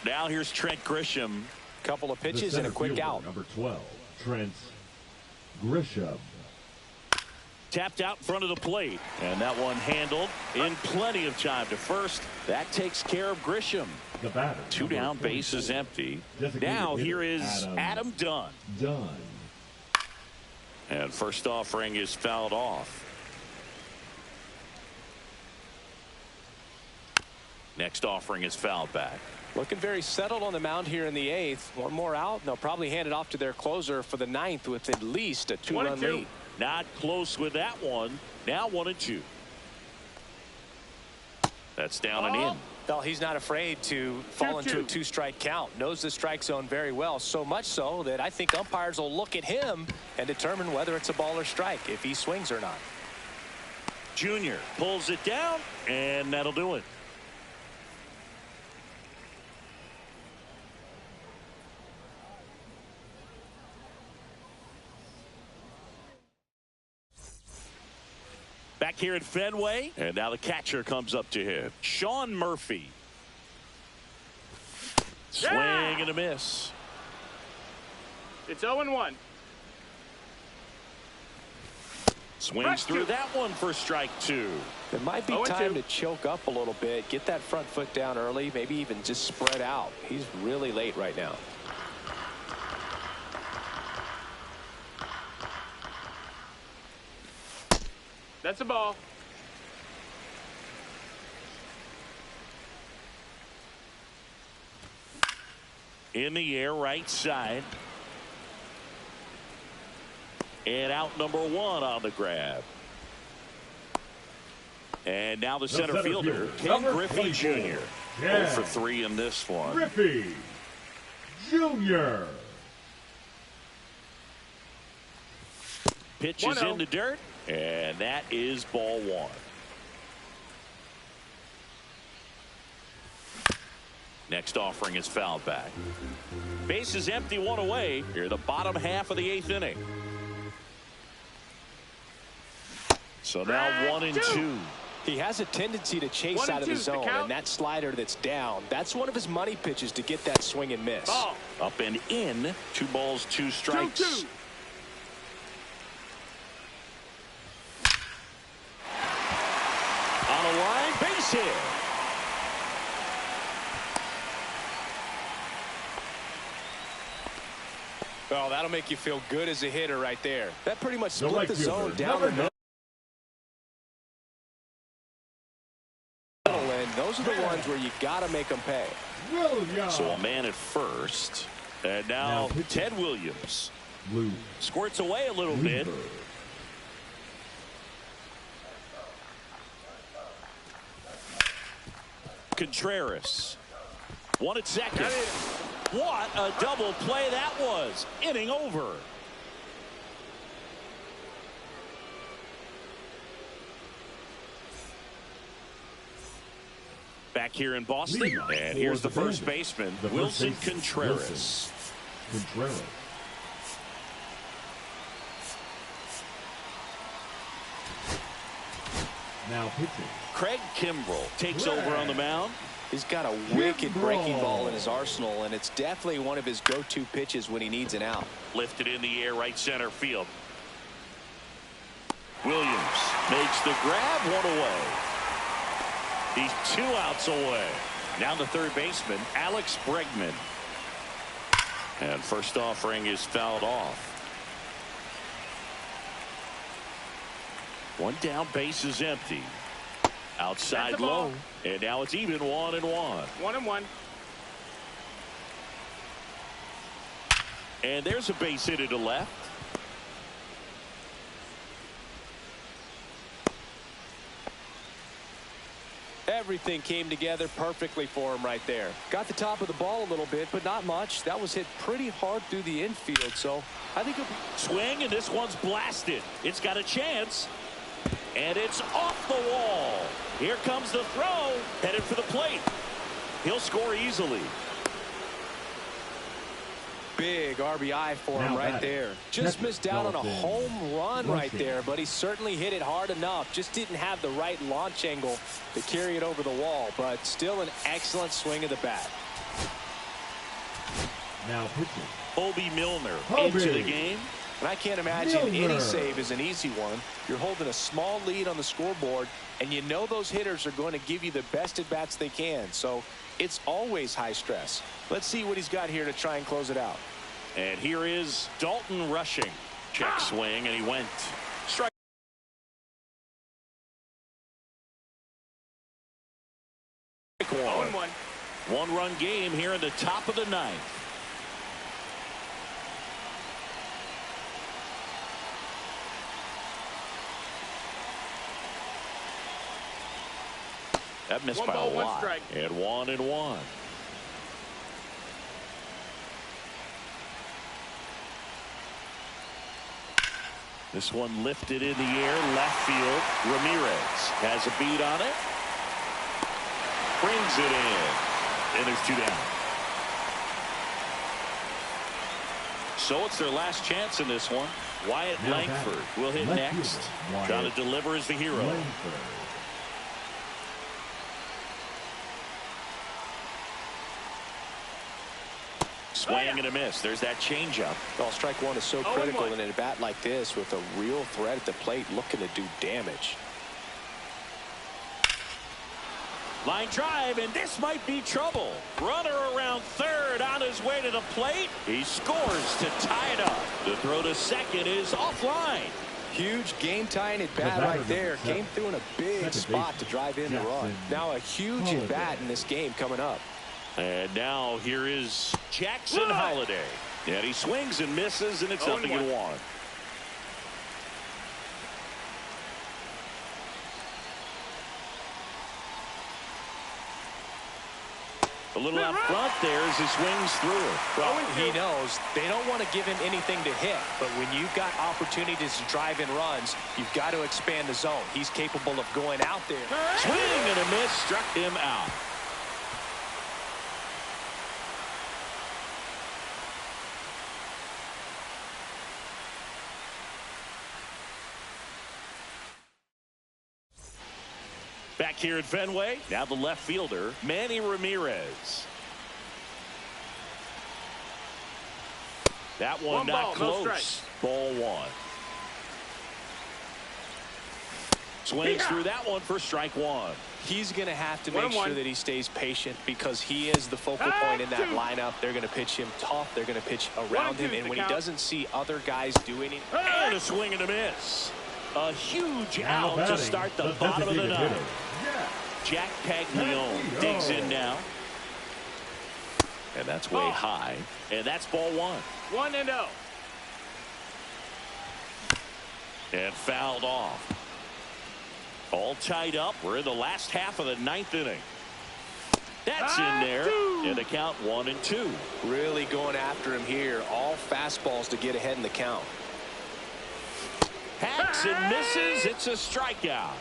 Now here's Trent Grisham. Couple of pitches and a quick out. Number 12, Trent Grisham. Tapped out in front of the plate. And that one handled in plenty of time to first. That takes care of Grisham. The batter. Two down, base is empty. Now here is Adam Dunn. And first offering is fouled off. Next offering is fouled back. Looking very settled on the mound here in the 8th. One more out, and they'll probably hand it off to their closer for the 9th with at least a 2-run lead. Not close with that one. Now 1-2. That's down and in. Well, he's not afraid to fall into a 2-strike count. Knows the strike zone very well. So much so that I think umpires will look at him and determine whether it's a ball or strike, if he swings or not. Junior pulls it down, and that'll do it. Back here at Fenway, and now the catcher comes up to him. Sean Murphy. Swing and a miss. It's 0-1. Swings through that one for strike 2. It might be time to choke up a little bit, get that front foot down early, maybe even just spread out. He's really late right now. That's a ball. In the air, right side. And out number 1 on the grab. And now the center fielder, Ken Griffey Jr. 0 for 3 in this one. Griffey Jr. Pitches in the dirt. And that is ball 1. Next offering is fouled back. Base is empty, 1 away. Here the bottom half of the 8th inning. So now 1-2. He has a tendency to chase out of the zone, and that slider that's down, that's one of his money pitches to get that swing and miss. Ball. Up and in. 2 balls, 2 strikes. 2-2. On a line, base hit. Well, that'll make you feel good as a hitter right there. That pretty much split the zone down the middle. And those are the ones where you got to make them pay. So a man at first. And now Ted Williams. Squirts away a little bit. Contreras. 1 at second. What a double play that was. Inning over. Back here in Boston, and here's the first baseman, Wilson Contreras. Now pitching. Craig Kimbrell takes over on the mound. He's got a wicked breaking ball in his arsenal, and it's definitely one of his go-to pitches when he needs an out. Lifted in the air, right center field. Williams makes the grab, one away. He's 2 outs away. Now the third baseman, Alex Bregman. And first offering is fouled off. One down, base is empty. Outside low. And now it's even 1-1. 1-1. And there's a base hit to left. Everything came together perfectly for him right there. Got the top of the ball a little bit, but not much. That was hit pretty hard through the infield, so I think it'll be Swing, and this one's blasted. It's got a chance. And it's off the wall. Here comes the throw. Headed for the plate. He'll score easily. big RBI for him right there. Just missed out on a home run right there, but he certainly hit it hard enough. Just didn't have the right launch angle to carry it over the wall, but still an excellent swing of the bat. Now pitching. Colby Milner into the game. And I can't imagine any save is an easy one. You're holding a small lead on the scoreboard, and you know those hitters are going to give you the best at-bats they can. So it's always high stress. Let's see what he's got here to try and close it out. And here is Dalton rushing. Check swing, and he went. Strike. One. One-run game here in the top of the ninth. That missed by a lot. And 1-1. This one lifted in the air, left field. Ramirez has a beat on it. Brings it in. And there's 2 down. So it's their last chance in this one. Wyatt Langford will hit next. Trying to deliver as the hero. Swing and a miss. There's that changeup. Well, strike one is so critical in a bat like this with a real threat at the plate looking to do damage. Line drive, and this might be trouble. Runner around third on his way to the plate. He scores to tie it up. The throw to second is offline. Huge game tying at bat right there. Came through in a big spot to drive in the run. Now a huge at bat in this game coming up. And now here is Jackson Holliday. And he swings and misses, and it's 0-1. A little out front there as he swings through it. Well, he knows they don't want to give him anything to hit, but when you've got opportunities to drive in runs, you've got to expand the zone. He's capable of going out there. Swing and a miss, struck him out. Back here at Fenway, now the left fielder, Manny Ramirez. That one not close. Ball 1. Swings through that one for strike 1. He's going to have to make sure that he stays patient because he is the focal point in that lineup. They're going to pitch him tough. They're going to pitch around him. And when he doesn't see other guys doing it. And a swing and a miss. A huge out to start the bottom of the ninth. Jack Paglione digs in now. And that's way high. And that's ball 1. 1-0. And fouled off. All tied up. We're in the last half of the ninth inning. That's in there. And the count 1-2. Really going after him here. All fastballs to get ahead in the count. Hacks and misses. It's a strikeout.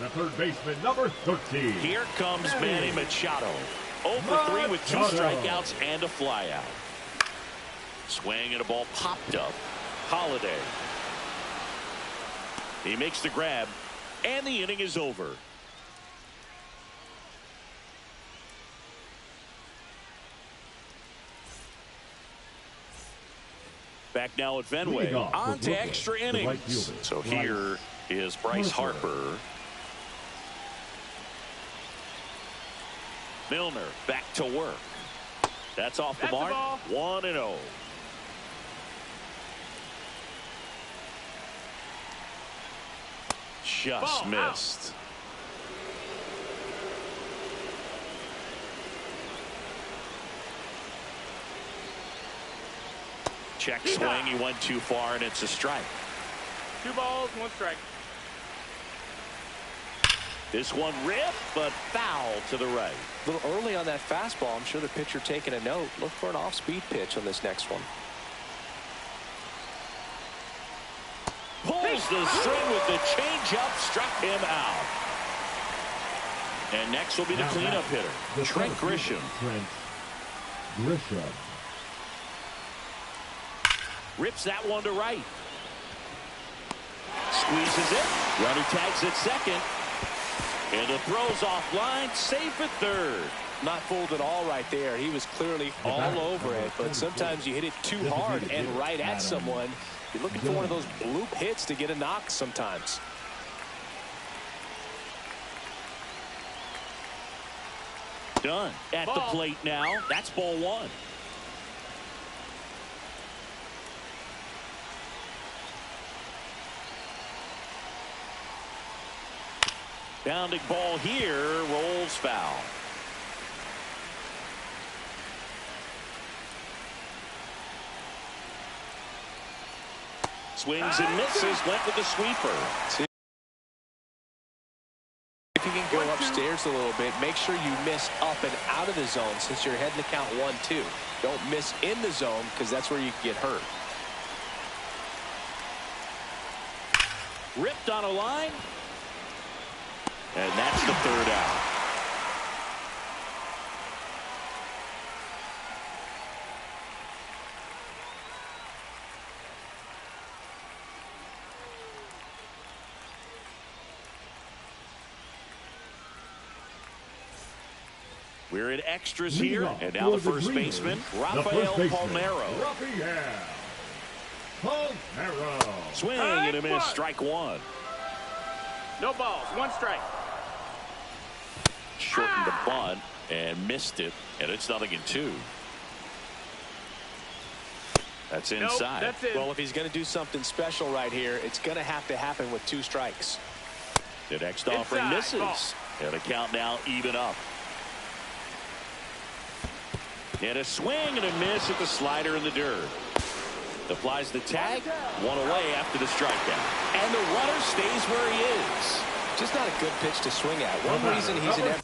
The third baseman, number 13. Here comes Manny Machado. 0 for 3 with 2 strikeouts and a flyout. Swing and a ball popped up. Holiday. He makes the grab, and the inning is over. Back now at Fenway. On to extra innings. So here is Bryce Harper. Milner back to work. That's off the mark. 1-0. Just missed. Check swing. He went too far, and it's a strike. 2 balls, 1 strike. This one ripped, but foul to the right. A little early on that fastball. I'm sure the pitcher taking a note. Look for an off-speed pitch on this next one. Pulls the string with the changeup, struck him out. And next will be the cleanup hitter, Trent Grisham. Rips that one to right. Squeezes it. Runner tags at second. And the throw's offline, safe at third. Not fooled at all right there. He was clearly all over it, but sometimes you hit it too hard and right at someone. You're looking for one of those bloop hits to get a knock sometimes. Done. At the plate now. That's ball 1. Bounding ball here, rolls foul. Swings and misses, went with the sweeper. See, if you can go upstairs a little bit, make sure you miss up and out of the zone since you're heading to count 1-2. Don't miss in the zone because that's where you can get hurt. Ripped on a line. And that's the third out. We're in extras here, and now the first baseman, Rafael Palmeiro. Swing and a miss, strike 1. No balls, 1 strike. Shortened the bunt and missed it, and it's 0-2. That's inside. Nope, that's it. Well, if he's going to do something special right here, it's going to have to happen with 2 strikes. The next offering misses, and the count now even up. And a swing and a miss at the slider in the dirt. Applies the tag, 1 away after the strikeout. And the runner stays where he is. Just not a good pitch to swing at. One reason he's an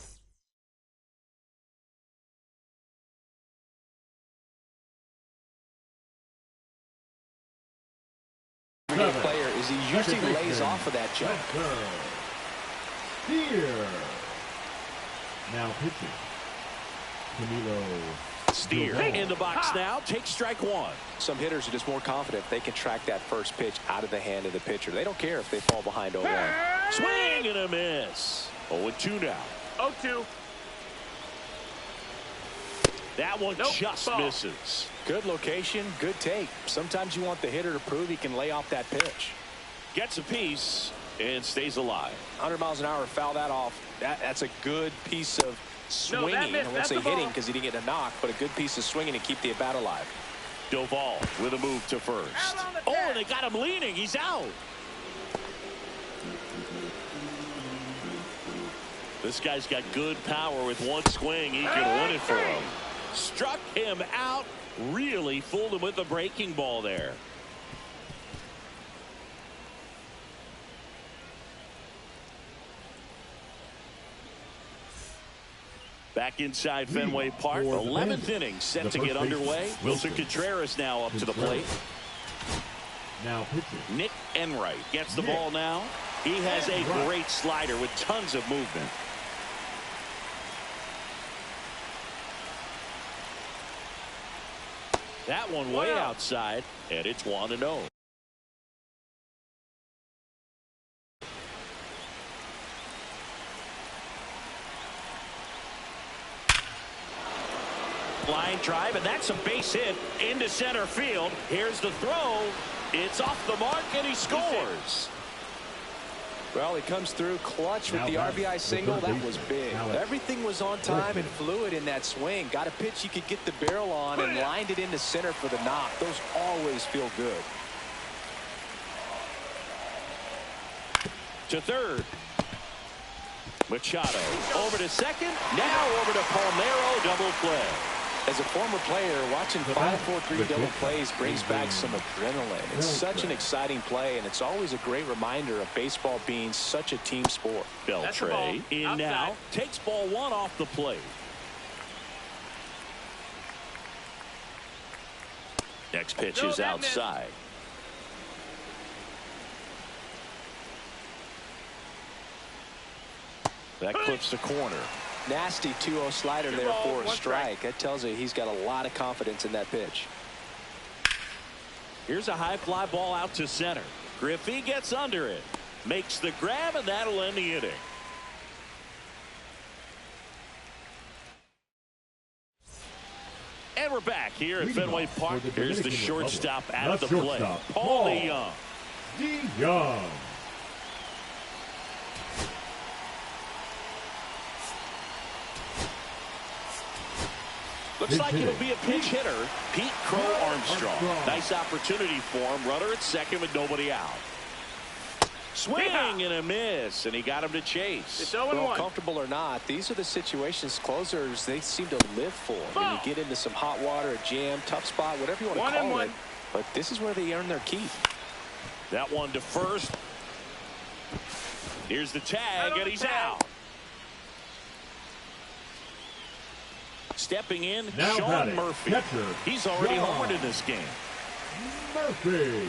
everyday player is he usually lays off of that jump. Here. Now pitching. Camilo Steer in the box now. Takes strike 1. Some hitters are just more confident they can track that first pitch out of the hand of the pitcher. They don't care if they fall behind 0-1. Swing and a miss. 0-2 now. 0-2. That one just misses. Good location, good take. Sometimes you want the hitter to prove he can lay off that pitch. Gets a piece and stays alive. 100 miles an hour, foul that off. That's a good piece of swinging. I won't say hitting because he didn't get a knock, but a good piece of swinging to keep the at bat alive. Doval with a move to first. Oh, and they got him leaning. He's out. This guy's got good power. With one swing, he can win it for him. Struck him out. Really fooled him with the breaking ball there. Back inside Fenway Park, 11th inning set to get underway. Wilson Contreras now up to the plate. Now pitching. Nick Enright gets the ball now. He has a great slider with tons of movement. That one way outside, and it's 1-0. Line drive, and that's a base hit into center field. Here's the throw. It's off the mark, and he scores. Well, he comes through clutch with the RBI single. That was big. Everything was on time and fluid in that swing. Got a pitch he could get the barrel on and lined it into center for the knock. Those always feel good. To third. Machado over to second. Now over to Palmeiro. Double play. As a former player, watching 5-4-3 double plays brings back some adrenaline. It's such an exciting play, and it's always a great reminder of baseball being such a team sport. Beltre in outside. Now takes ball one off the plate. Next pitch is outside. That clips the corner. Nasty 2-0 slider there for a strike. That tells you he's got a lot of confidence in that pitch. Here's a high fly ball out to center. Griffey gets under it. Makes the grab, and that'll end the inning. And we're back here at Fenway Park. Here's the shortstop at the plate. Paul DeYoung. DeYoung. Looks like it'll be a pinch hitter. Pete Crow Armstrong. Nice opportunity for him. Runner at second with nobody out. Swing and a miss, and he got him to chase. It's 0-1. Well, comfortable or not, these are the situations closers they seem to live for. When you get into some hot water, a jam, tough spot, whatever you want to call it. But this is where they earn their keep. That one to first. Here's the tag, and he's out. Stepping in, now Sean Murphy. Catcher, he's already homered in this game. Murphy.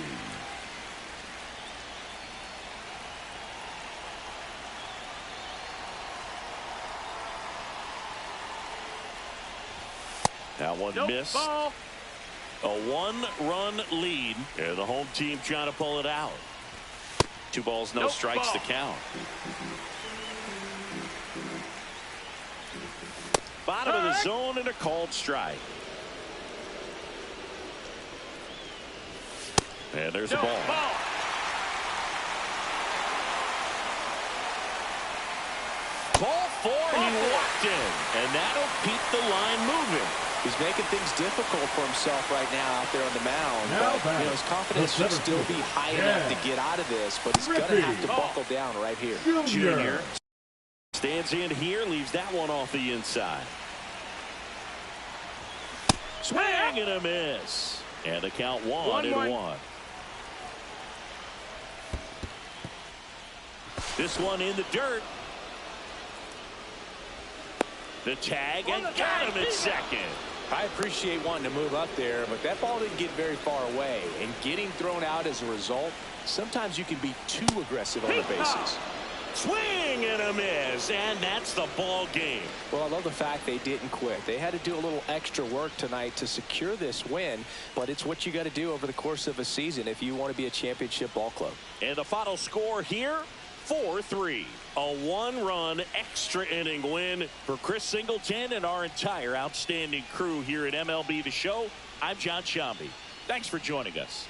That one missed. Ball. A one-run lead, and the home team trying to pull it out. 2 balls, no strikes to count. Bottom of the zone and a called strike. And there's the ball. Ball 4, he walked in, and that'll keep the line moving. He's making things difficult for himself right now out there on the mound. But, his confidence should still be high enough to get out of this, but he's going to have to buckle down right here. Junior stands in here, leaves that one off the inside. Swing and a miss. And the count 1-1. This one in the dirt. The tag, and got him at second. I appreciate wanting to move up there, but that ball didn't get very far away. And getting thrown out as a result, sometimes you can be too aggressive on the bases. Swing and a miss, and that's the ball game. Well, I love the fact they didn't quit. They had to do a little extra work tonight to secure this win, but it's what you got to do over the course of a season if you want to be a championship ball club. And the final score here, 4-3. A one-run extra inning win for Chris Singleton and our entire outstanding crew here at MLB The Show. I'm John Shambi. Thanks for joining us.